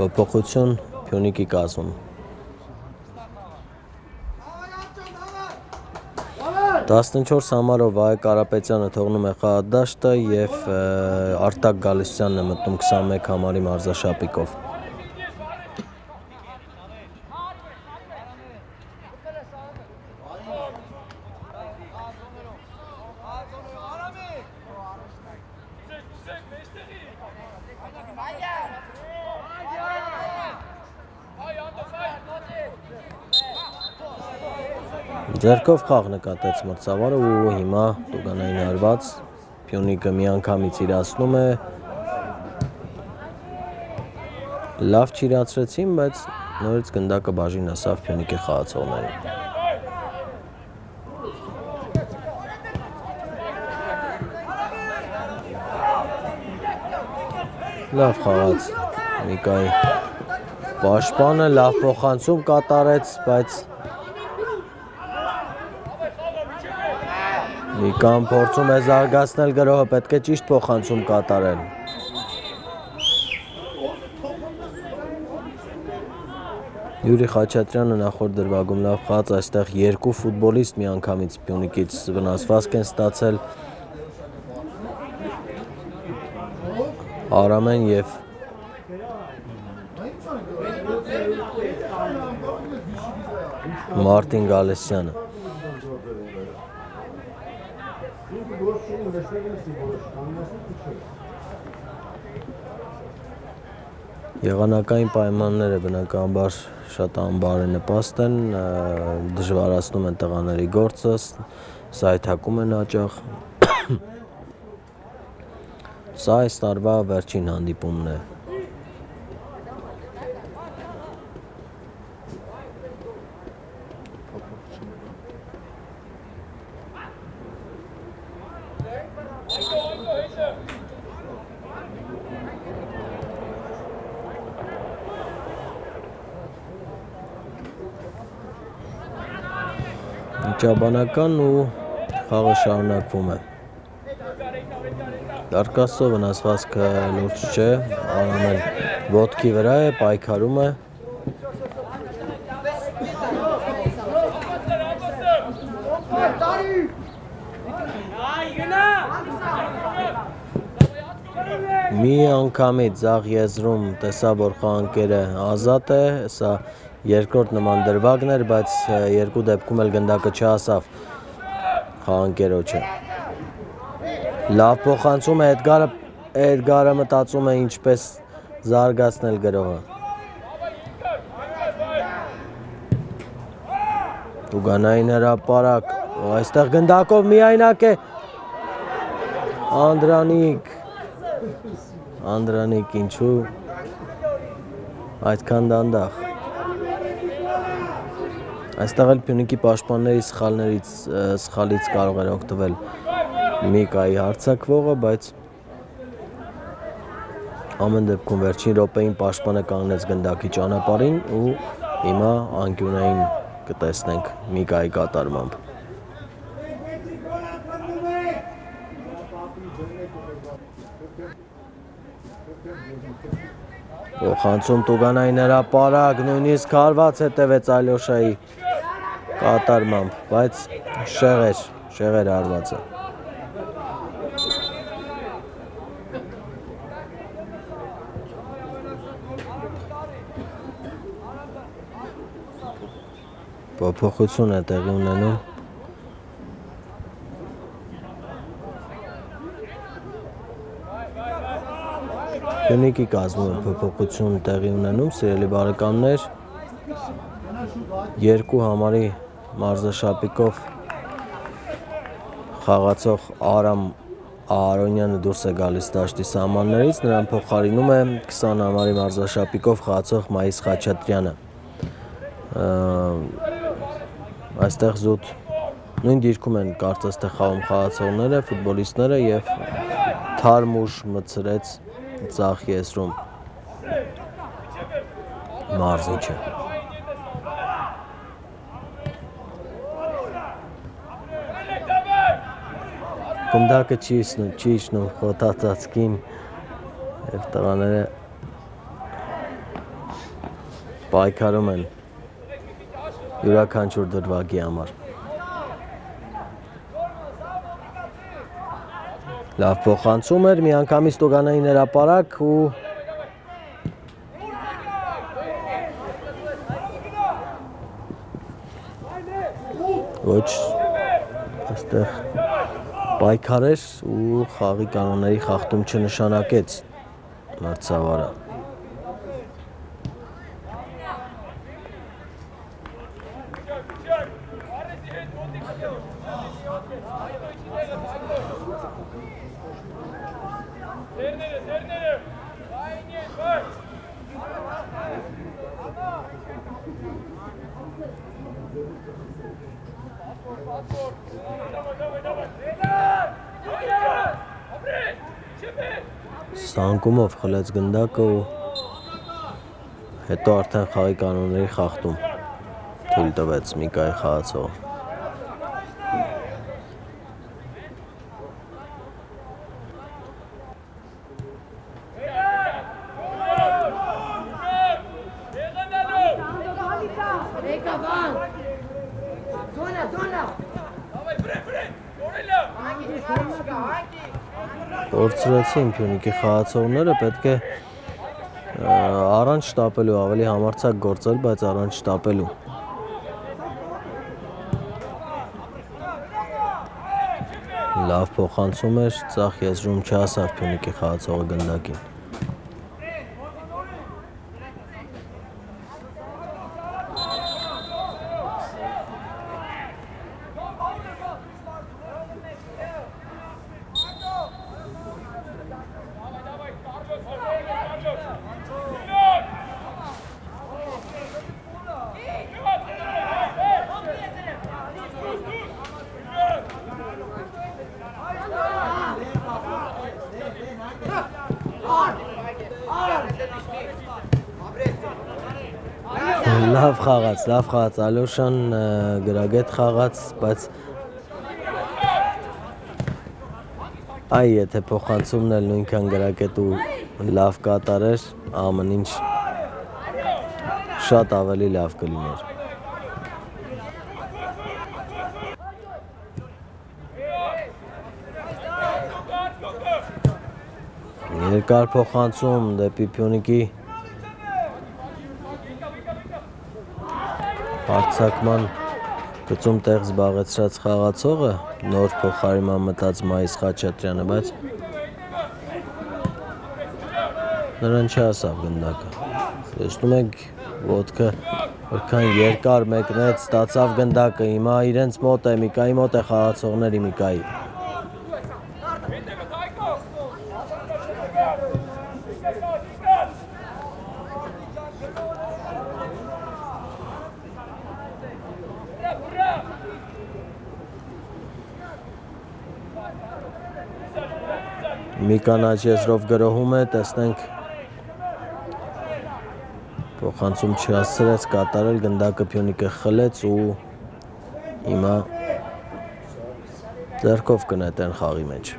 Փոփոխություն Փյունիկի կազմում։ 14 համարով Վահե Կարապետյանը թողնում է խաղադաշտը և Արտակ Գալստյանն է մտնում 21 համարի մարզաշապիկով։ Ձեռքով խաղ նկատեց մրցավարը ու հիմա տուգանային հարված Փյունիկը միանգամից իրացնում է, լավ չիրացրեցին, բայց նորից գնդակը բաժին հասավ Փյունիկի խաղացողներին։ Լավ խաղաց Նիկայի պաշտպանը, լավ փոխանցում կատարեց, բայց Նիկան փորձում է զարգացնել գրոհը, պետք է ճիշտ փոխանցում կատարել։ Յուրի Խաչատրյանը նախորդ դրվագում լավ խաղաց, այստեղ երկու ֆուտբոլիստ միանգամից Փյունիկից վնասվածք են ստացել։ Արամեն և Մարտին Գալստյանը։ Եղանակային պայմանները բնականաբար շատ անբարենպաստ են, դժվարացնում են տղաների գործը, սայթակում են հաճախ։ Սա այս տարվա վերջին հանդիպումն է։ Ճաբանական ու խաղը շարունակվում է։ Դարկասո վնասվածքը լուրջ չէ, Արամեն ոտքի վրա է, պայքարում է։ Մի անգամից ձախ եզրում տեսա, որ խաղանկերը ազատ է, սա երկրորդ նման դրվագն էր, բայց երկու դեպքում էլ գնդակը չհասավ խաղանկերոջը։ Լավ փոխանցում է Էդգարը մտածում է ինչպես զարգացնել գրոհը։ Տուգանային հրապարակ, այստեղ գնդակով միայնակ է Անդրանիկ, ինչու այդքան դանդաղ։ Այստեղ էլ Փյունիկի պաշտպանների սխալից կարող էր օգտվել Միկայի հարձակվողը, բայց ամեն դեպքում վերջին րոպեին պաշտպանը կանգնեց գնդակի ճանապարհին ու հիմա անկյունային կտեսնենք Միկայի կատարմամբ։ Փոխանցում Տուգանային հրապարակ, նույնիսկ հարված հետևեց Ալյոշայի կատարմամբ, բայց շեղեր հարվածը։ Փոփոխություն է տեղի ունենում։ Փյունիկի կազմում փոփոխություն տեղի ունենում, սիրելի բարեկամներ, երկու համարի մարզաշապիկով խաղացող Արամ Արոնյանը դուրս է գալիս դաշտի սահմաններից, նրան փոխարինում է 20 համարի մարզաշապիկով խաղացող Մայիս Խաչատրյանը։ Այստեղ զուտ նույն դիրքում են կարծես թե խաղում խաղացողները, ֆուտբոլիստները եւ թարմ ուժ մցրեց ձախ եզրում մարզիչը։ Գնդակը չի իջնում խոտածածկին եւ տղաները պայքարում են յուրաքանչյուր դրվագի համար։ Լավ փոխանցում էր, միանգամից տուգանային հրապարակ ու ոչ այստեղ պայքար էր ու խաղի կանոնների խախտում չնշանակեց մրցավարը։ Սանկումով խլեց գնդակը ու հետո արդեն խաղի կանոնների խախտում թույլ տվեց Միկայի խաղացողը։ Կորցրեցին Փյունիկի խաղացողները, պետք է առանց շտապելու ավելի համարձակ գործել, բայց առանց շտապելու։ Լավ փոխանցում էր, ձախ եզրում չհասավ Փյունիկի խաղացողը գնդակին։ Լավ խաղաց, Ալյոշան գրագետ խաղաց, բայց այ եթե փոխանցումն էլ նույնքան գրագետ ու լավ կատարեր, ամեն ինչ շատ ավելի լավ կլիներ։ Երկար փոխանցում դեպի Փյունիկի Հարցակման գծում տեղ զբաղեցրած խաղացողը նոր փոխարինման մտած Մայիս Խաչատրյանը, բայց նրան չհասավ գնդակը։ Տեսնում եք, ոտքը որքան երկար մեկնեց, ստացավ գնդակը, հիմա իրենց մոտ է, Միկայի մոտ է խաղացողների Միկայի։ Միկան աջ եզրով գրոհում է, տեսնենք փոխանցում չհասցրեց կատարել, գնդակը Փյունիկը խլեց ու հիմա ձեռքով կնետեն խաղի մեջ։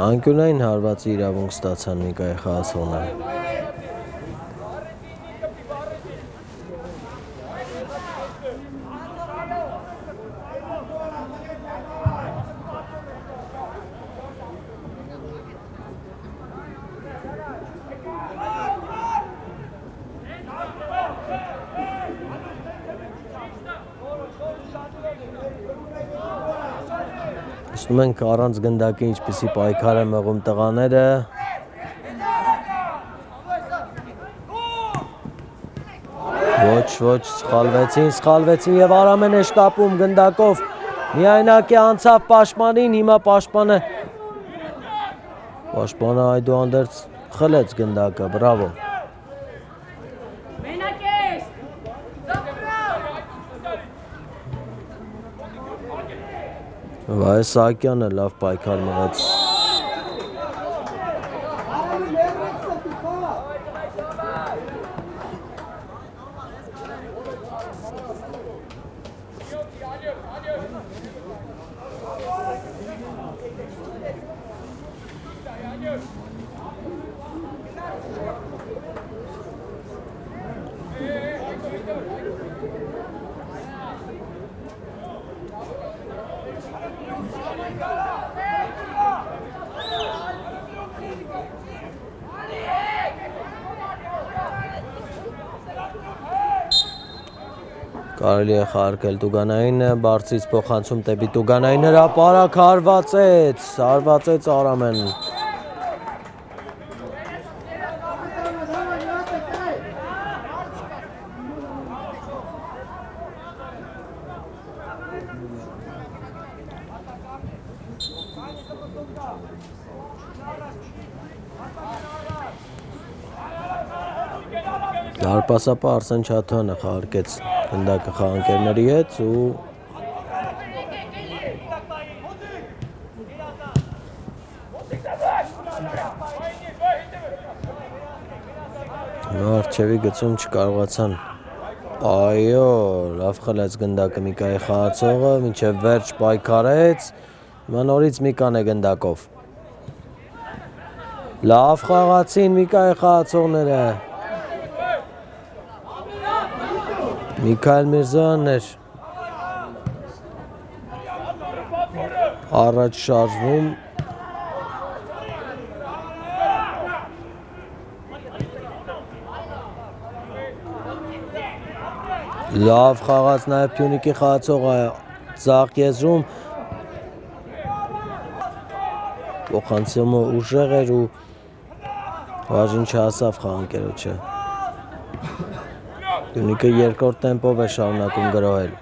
Անկյունային հարվածի իրավունք ստացան Միկայի խաղացողները։ Տեսնում ենք առանց գնդակի ինչպիսի պայքար է մղում տղաները։ Ոչ, սխալվեցին եւ Արամեն է շտապում գնդակով։ Միայնակի անցավ պաշտպանին, հիմա պաշտպանը այդուհանդերձ խլեց գնդակը, բրավո։ Վայ Սահակյանը լավ պայքար մղեց։ Կարելի է խաղարկել Տուգանային, բարձրից փոխանցում դեպի Տուգանային, հրապարակ հարվածեց Արամեն։ Դարպասապա Արսեն Չաթոյանը խաղարկեց գնդակը խաղանկերների հետ ու Արջևի գծում չկարողացան։ Այո, լավ խլեց գնդակը Միկայի խաղացողը, մինչև վերջ պայքարեց, հիմա նորից Միկան է գնդակով։ Լավ խաղացին Միկայի խաղացողները։ Միքայել Միրզոյանն էր առաջ շարժվում։ Լավ խաղաց նաև Փյունիկի խաղացողը ձախ եզրում։ Փոխանցումը ուժեղ էր ու բաժին չհասավ խաղանկերոջը։ Փյունիկը երկրորդ տեմպով է շարունակում գրոհել։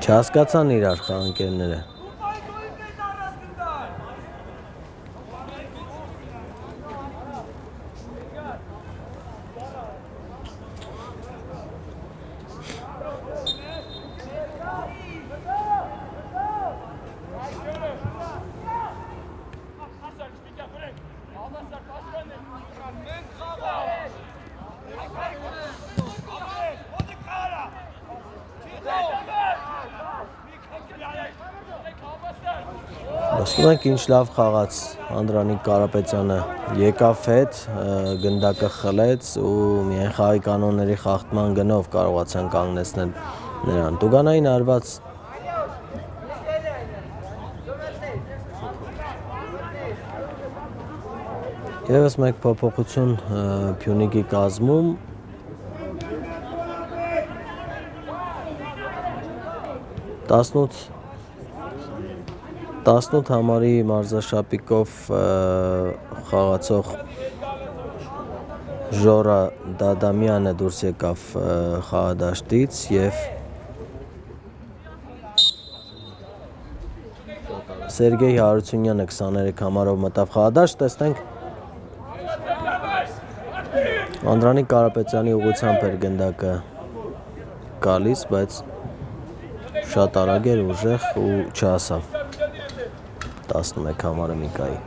Չհասկացան իրար խաղանկերները։ Տեսնում ենք ինչ լավ խաղաց Անդրանիկ Կարապետյանը, եկավ հետ, գնդակը խլեց ու միայն խաղի կանոնների խախտման գնով կարողացան կանգնեցնել նրան։ Տուգանային արված Եվս մեկ փոփոխություն Փյունիկի կազմում։ Տասնութ համարի մարզաշապիկով խաղացող Ժորա Դադամյանը դուրս եկավ խաղադաշտից և Սերգեյ Հարությունյանը 23 համարով մտավ խաղադաշտ, տեսնենք Անդրանիկ Կարապետյանի ուղղությամբ էր գնդակը գալիս, բայց շատ արագ էր, ուժեղ ու չհասավ 11 համարը Միկայի։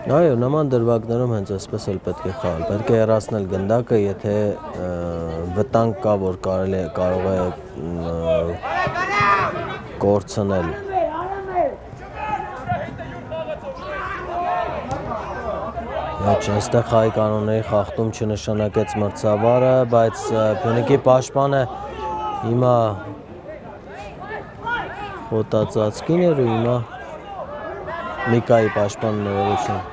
Այո, նման դրվագներում հենց այսպես էլ պետք է խաղալ, պետք է հեռացնել գնդակը, եթե վտանգ կա, որ կարող է կորցնել։ Ոչ, այստեղ խաղի կանոնների խախտում չնշանակեց մրցավարը, բայց Փյունիկի պաշտպանը հիմա խոտածածկին էր ու հիմա Միկայի պաշտպանը ներողություն։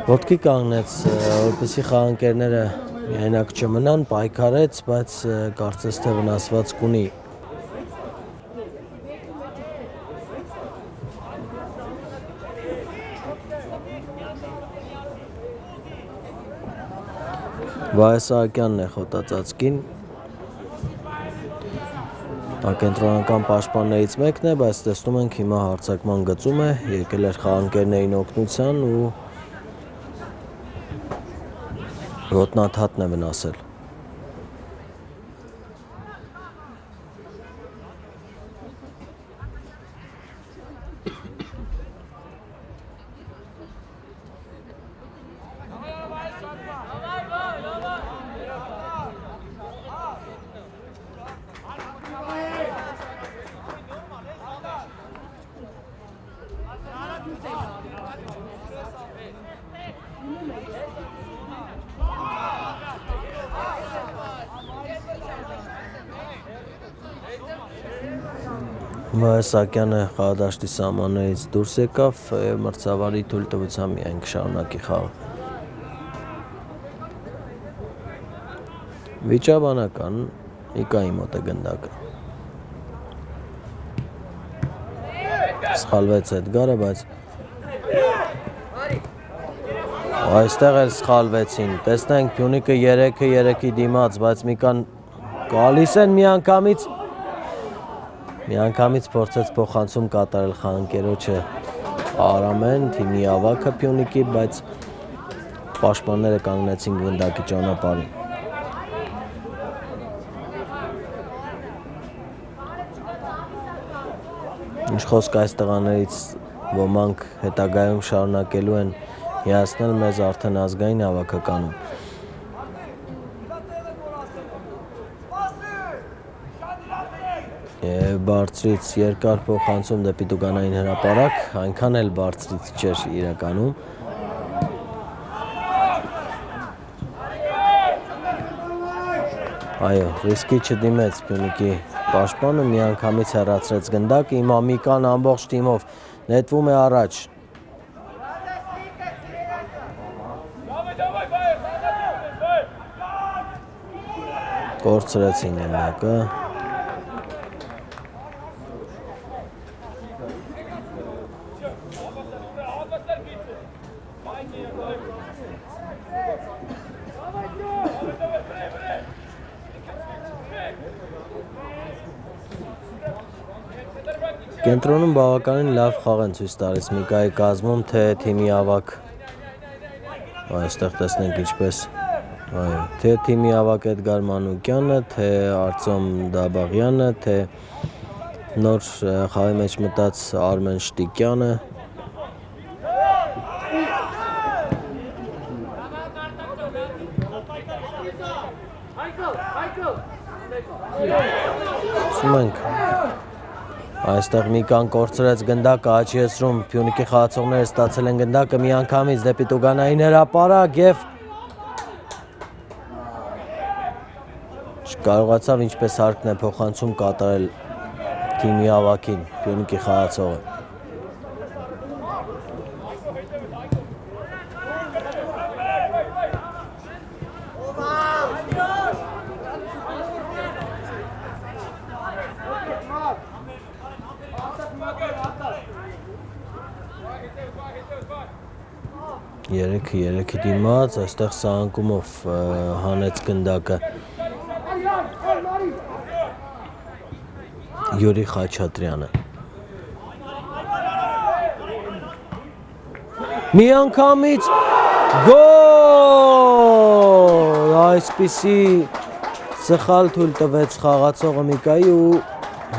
Ոտքի կանգնեց, որպեսզի խաղանկերները միայնակ չմնան, պայքարեց, բայց կարծես թե վնասվածք ունի։ Վահե Սահակյանն է խոտածածկին։ Կենտրոնական պաշտպաններից մեկն է, բայց տեսնում ենք հիմա հարձակման գծում է, եկել էր խաղանկերներին օգնության ու ոտնաթաթն է վնասել։ Վահե Սահակյանը խաղադաշտի սահմաններից դուրս եկավ և մրցավարի թույլտվությամբ միայն կշարունակի խաղը։ Վիճաբանական Միկայի մոտ է գնդակը։ Սխալվեց Էդգարը, բայց այստեղ էլ սխալվեցին։ Տեսնենք Փյունիկը 3-3-ի դիմաց, բայց Միկան գալիս են միանգամից փորձեց փոխանցում կատարել խաղանկերոջը Արամեն, թիմի ավագը Փյունիկի, բայց պաշտպանները կանգնեցին գնդակի ճանապարհին։ Ինչ խոսք այս տղաներից ոմանք հետագայում շարունակելու են հիացնել մեզ արդեն ազգային հավաքականում։ Եվ բարձրից երկար փոխանցում դեպի տուգանային հրապարակ, այնքան էլ բարձրից չէր իրականում։ Այո, ռիսկի չդիմեց Փյունիկի պաշտպանը, միանգամից հեռացրեց գնդակը, հիմա Միկան ամբողջ թիմով նետվում է առաջ։ Կորցրեցին գնդակը։ Կենտրոնում բավականին լավ խաղ են ցույց տալիս Միկայի կազմում, թե թիմի ավագ։ Այստեղ տեսնենք ինչպես թե թիմի ավագ Էդգար Մանուկյանը, թե Արտյոմ Դաբաղյանը, թե նոր խաղի մեջ մտած Արմեն Շտիկյանը։ Ասում ենք այստեղ Միկան կորցրեց գնդակը, աչի հեսրում Փյունիկի խաղացողները ստացել են գնդակը միանգամից դեպի տուգանային հրապարակ և չկարողացավ ինչպես հարկն է փոխանցում կատարել թիմի ավագին Փյունիկի խաղացողը։ Երեքի դիմաց, այստեղ սահանկումով հանեց գնդակը Յուրի Խաչատրյանը։ Միանգամից գոլ այսպիսի սխալ թույլ տվեց խաղացողը Միկայի ու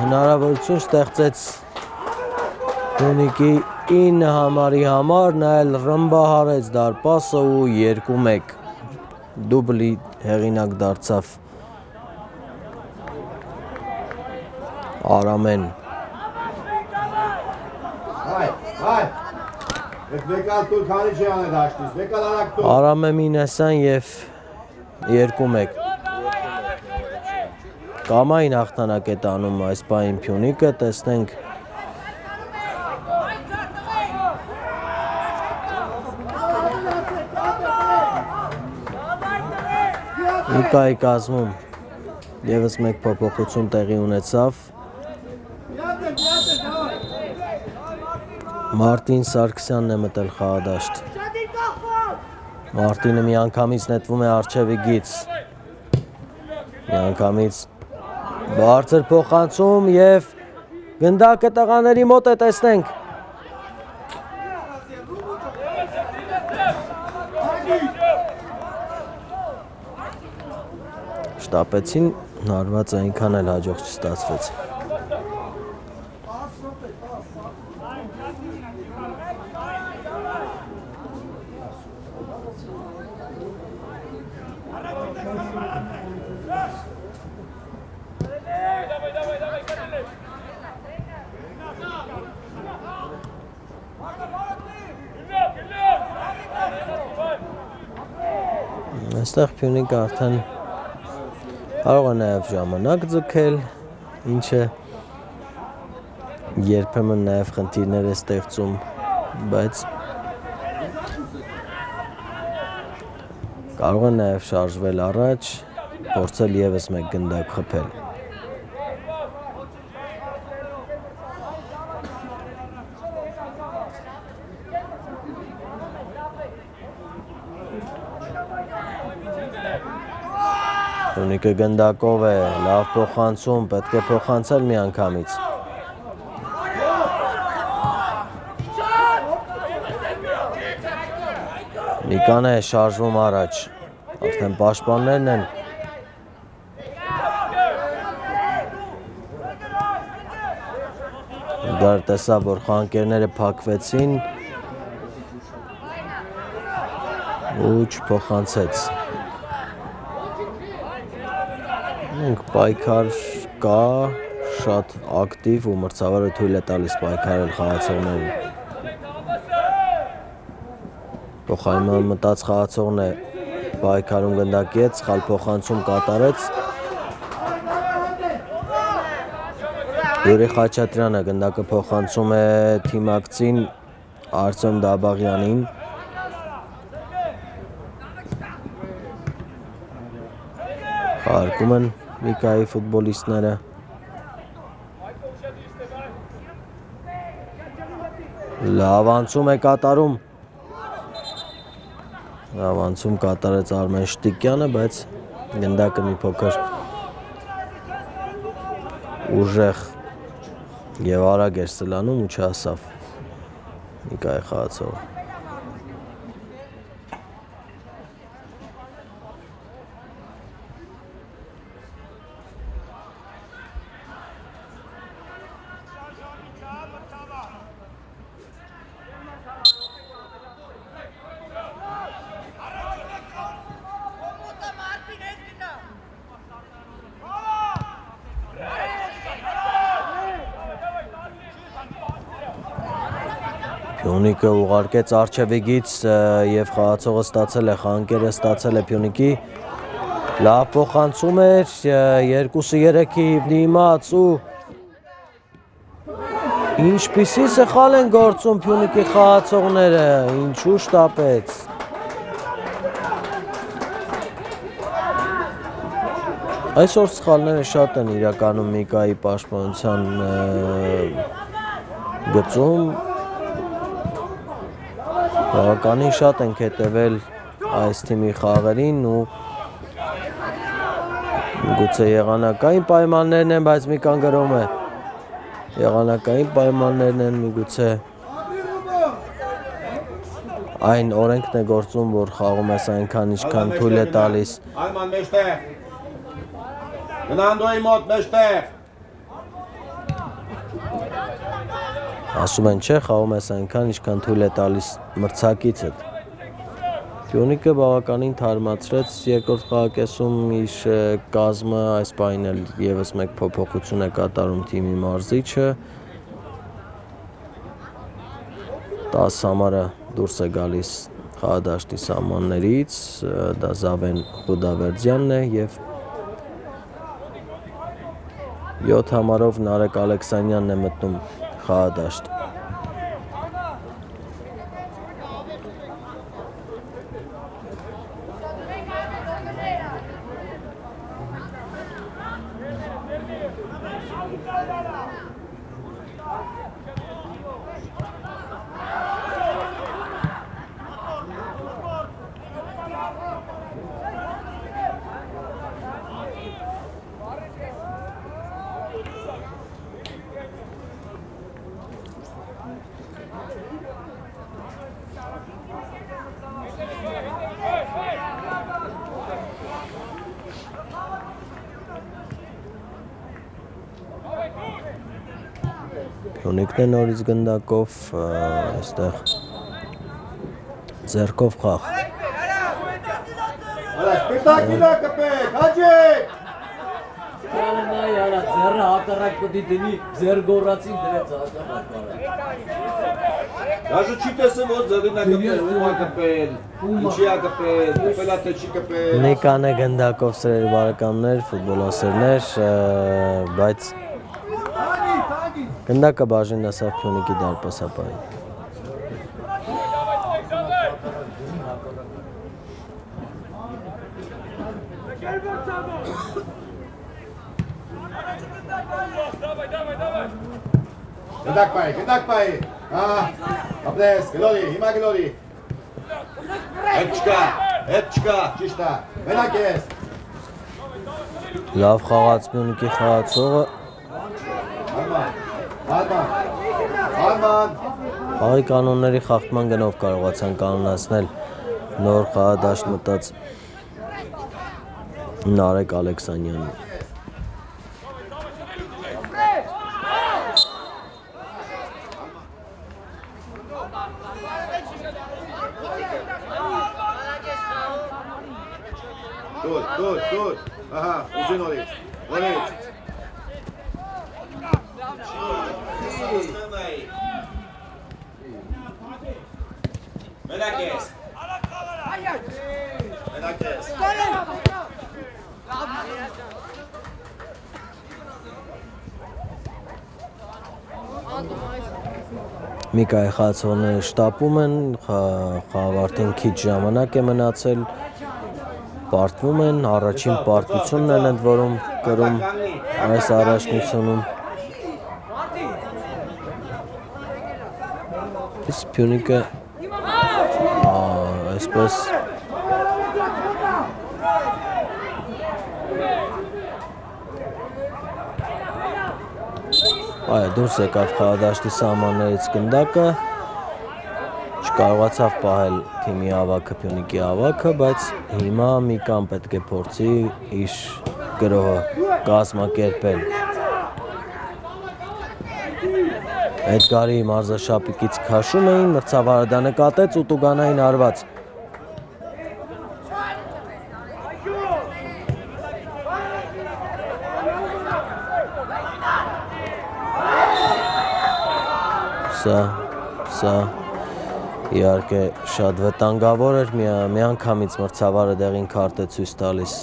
հնարավորություն ստեղծեց Փյունիկի 9 համարի համար, նա էլ ռմբահարեց դարպասը ու 2-1 դուբլի հեղինակ դարձավ Արամեն Արամե Մինասյան և 2-1 Կամային հաղթանակ է տանում այս պահին Փյունիկը, տեսնենք Միկայի կազմում ևս մեկ փոփոխություն տեղի ունեցավ Մարտին Սարգսյանն է մտել խաղադաշտ Մարտինը միանգամից նետվում է առջևի գիծ Միանգամից բարձր փոխանցում և գնդակը տղաների մոտ է տեսնենք Շտապեցին, հարված այնքան էլ հաջող չստացվեց Այստեղ Փյունիկը արդեն կարող է նաև ժամանակ ձգել, ինչը երբեմն նաև խնդիրներ է ստեղծում, բայց կարող է նաև շարժվել առաջ, փորձել ևս մեկ գնդակ խփել Փյունիկը գնդակով է, լավ փոխանցում, պետք է փոխանցել միանգամից Միկան է շարժվում առաջ, արդեն պաշտպաններն են Դար տեսավ, որ խանկերները փակվեցին ու չփոխանցեց Մենք պայքար կա, շատ ակտիվ ու մրցավարը թույլ է տալիս պայքարել խաղացողներին Փոխարինը մտած խաղացողն է պայքարում գնդակի հետ, սխալ փոխանցում կատարեց Յուրի Խաչատրյանը գնդակը փոխանցում է թիմակցին Արսեն Դաբաղյանին Խաղարկում են Միկայի ֆուտբոլիստները Լավ անցում է կատարում Լավ անցում կատարեց Արմեն Շտիկյանը, բայց գնդակը մի փոքր ուժեղ և արագ էր սլանում ու չհասավ Միկայի խաղացողը Փյունիկը ուղարկեց առջևի գիծ և խաղացողը ստացել է, խանկերը ստացել է Փյունիկի Լավ փոխանցում էր, 2-3-ի դիմաց ու Ինչպիսի սխալ են գործում Փյունիկի խաղացողները, ինչու շտապեց Այսօր սխալները շատ են իրականում Միկայի պաշտպանության գծում Բավականին շատ ենք հետևել այս թիմի խաղերին ու գուցե եղանակային պայմաններն են, բայց Միկան գրում է եղանակային պայմաններն են միգուցե Այն օրենքն է գործում, որ խաղում ես այնքան ինչքան թույլ է տալիս։ Արման մեջտեղ։ Գնանդոյի մոտ մեջտեղ։ Ասում են չէ, խաղում ես այնքան ինչքան թույլ է տալիս մրցակիցը։ Պյունիկը բավականին թարմացրեց երկրորդ խաղակեսում իր կազմը, այս պահին էլ եւս մեկ փոփոխություն է կատարում թիմի մարզիչը։ 10 համարը դուրս է գալիս խաղադաշտի սահմաններից, դա Զավեն Խուդավերդյանն է եւ 7 համարով Նարեկ Ալեքսանյանն է մտնում խաղադաշտ։ Պյունիկն է նորից գնդակով, այստեղ ձեռքով խաղ։ Սպիտակ գինակը պետք, հաջեք։ Կալենայի արա, ձեռը հակառակ պտի դնի, ձեր գորացին դրեց հակառակ արա։ Դաժու չի տեսում, որ ձեռինակը պետք, ում ակպել, ինչի ակպել, կպելա թե չի կպել։ Նիկան է գնդակով սրերի բարեկամներ, ֆուտբոլասերներ, բայց գնդակը բաժին ասավ Պյունիկի դարպասապային։ Գնդակ պայի, ապնես, գլորի, հիմա գլորի։ Հետ չկա, ճիշտ է, մենակ ես։ Լավ խաղաց Պյունիկի խաղացողը։ Արման։ Խաղի կանոնների խախտման գնով կարողացան կանոնացնել նոր խաղադաշտ մտած Նարեկ Ալեքսանյանին։ Դուր, ահա, ուզին օրից։ Մենակ ես։ Միկայի խաղացողները շտապում են, խաղավարտին քիչ ժամանակ է մնացել, պարտվում են, առաջին պարտությունն են ընդ որում կրում այս առաջնությունում։ Իսկ Պյունիկը այսպես դուրս եկավ խաղադաշտի սահմաններից գնդակը, չկարողացավ պահել թիմի ավագը Պյունիկի ավագը, բայց հիմա Միկան պետք է փորձի իր գրոհը կազմակերպել։ Էդգարի մարզաշապիկից քաշում էին, մրցավարը դա նկատեց ու տուգանային արված։ Սա իհարկե շատ վտանգավոր էր, միանգամից մրցավարը դեղին քարտ է ցույց տալիս։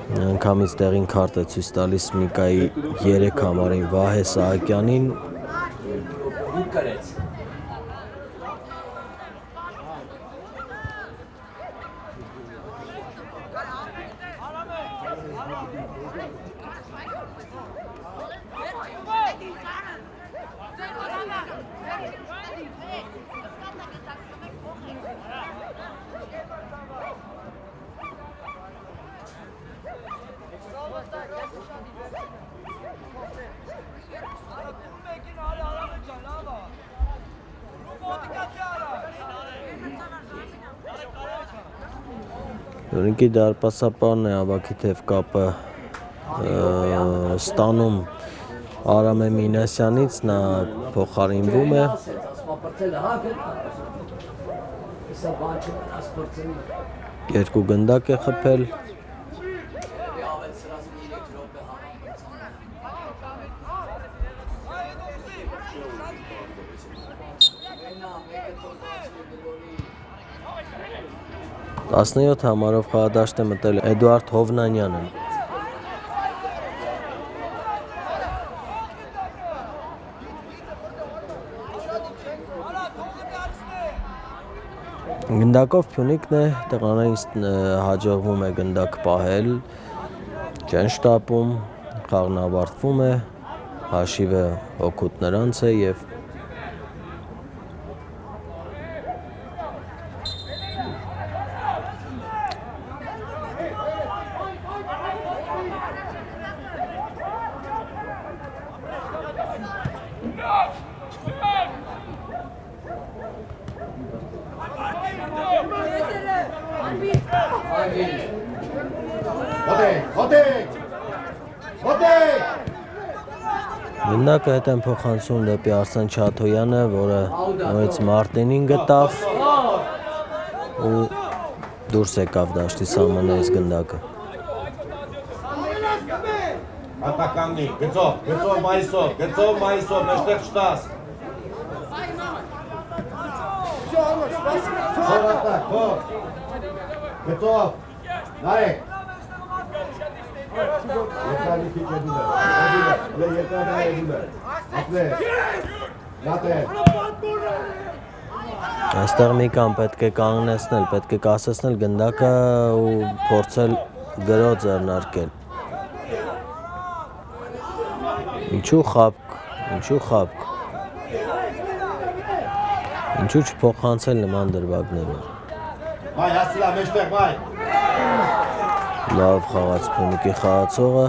Միանգամից դեղին քարտ է ցույց տալիս Միկայի 3 համարին Վահե Սահակյանին։ Յունիկի դարպասապանն է ավակի թև կապը ստանում Արամե Մինասյանից, նա փոխարինվում է։ Երկու գնդակ է խփել։ Տասնյոթ համարով խաղադաշտ է մտել Էդուարդ Հովնանյանը։ Գնդակով Փյունիկն է, տղաներին հաջողվում է գնդակ պահել, չեն շտապում, խաղն ավարտվում է, հաշիվը հօգուտ նրանց է և Գնդակը հետ են փոխանցում դեպի Արսեն Չաթոյանը, որը նորից Մարտինին գտավ ու դուրս եկավ դաշտի սահմաններից գնդակը։ Հատականնի, գծով մայիսով, մեջտեղ չտաս։ Գծով, նարեք։ Երկանի քիչ Այստեղ մի կան պետք է կանգնեցնել, պետք է կասեցնել գնդակը ու փորձել գրո ձեռնարկել։ Ինչու խաբք, ինչու չփոխանցել նման դրվագներով։ Մայ, հասցիլա, մեջտեղ, մայ։ Լավ խաղաց Փյունիկի խաղացողը։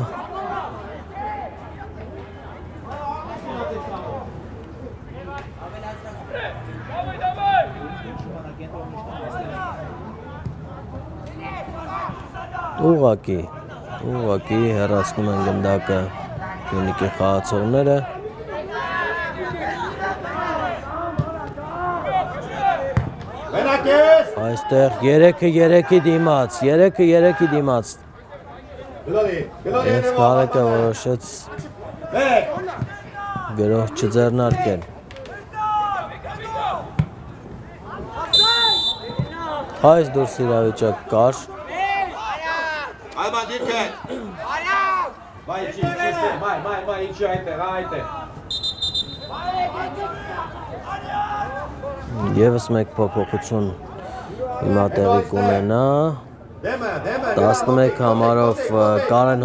Ուղղակի հեռացնում են գնդակը Փյունիկի խաղացողները։ Այստեղ 3-3-ի դիմաց, և Բարեկը որոշեց գրող չձեռնարկել։ Այս դուրս իրավիճակ կար։ Այման դիրք է։ Մայ, ինչի այդ է։ Եվս մեկ փոփոխություն հիմա տեղի կունենա 11 համարով Կարեն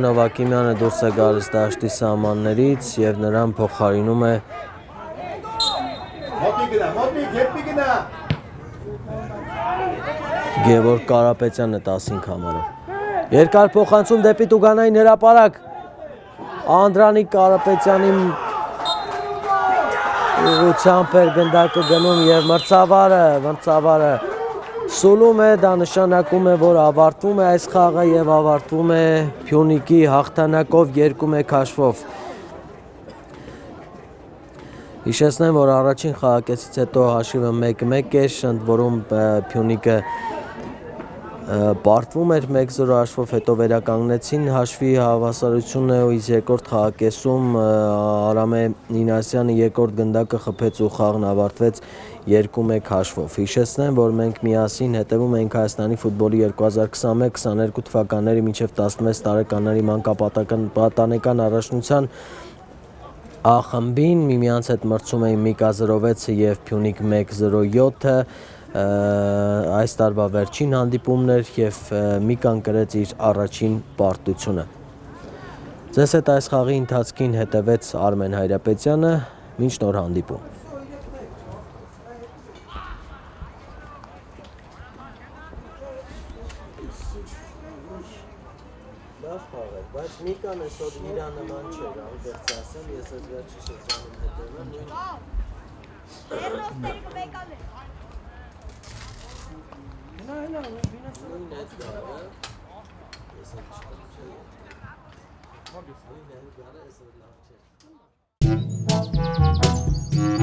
Հովակիմյանը դուրս է գալիս դաշտի սահմաններից և նրան փոխարինում է Գևորգ Կարապետյանը 15 համարով։ Երկար փոխանցում դեպի Տուգանային հրապարակ Անդրանիկ Կարապետյանի ուղղությամբ էր գնդակը գնում և մրցավարը սուլում է, դա նշանակում է, որ ավարտվում է այս խաղը և ավարտվում է Փյունիկի հաղթանակով 2-1 հաշվով։ Հիշեցնեմ, որ առաջին խաղակեսից հետո հաշիվը 1-1 էր, ընդ որում Փյունիկը պարտվում էր 1-0 հաշվով, հետո վերականգնեցին հաշվի հավասարությունը ու իսկ երկրորդ խաղակեսում Արամե Մինասյանը երկրորդ գնդակը խփեց ու խաղն ավարտվեց 2-1 հաշվով։ Հիշեցնեմ, որ մենք միասին հետևում ենք Հայաստանի ֆուտբոլի 2021-22 թվականների մինչև 16 տարեկանների մանկապատանեկան առաջնության A խմբին, միմյանց հետ մրցում էին Միկա 06-ը և Փյունիկ 1-07-ը, այս տարվա վերջին հանդիպումներ և Միկան կրեց իր առաջին պարտությունը։ Ձեզ հետ այս խաղի ընթացքին հետևեց Արմեն Հայրապետյանը, մինչ նոր հանդիպում։ Լավ խաղ էր, բայց Միկան այսօր իրա նման չէր, անկեղծ ասեմ, ես այս վերջի շրջանում հետևում եմ նույն Հա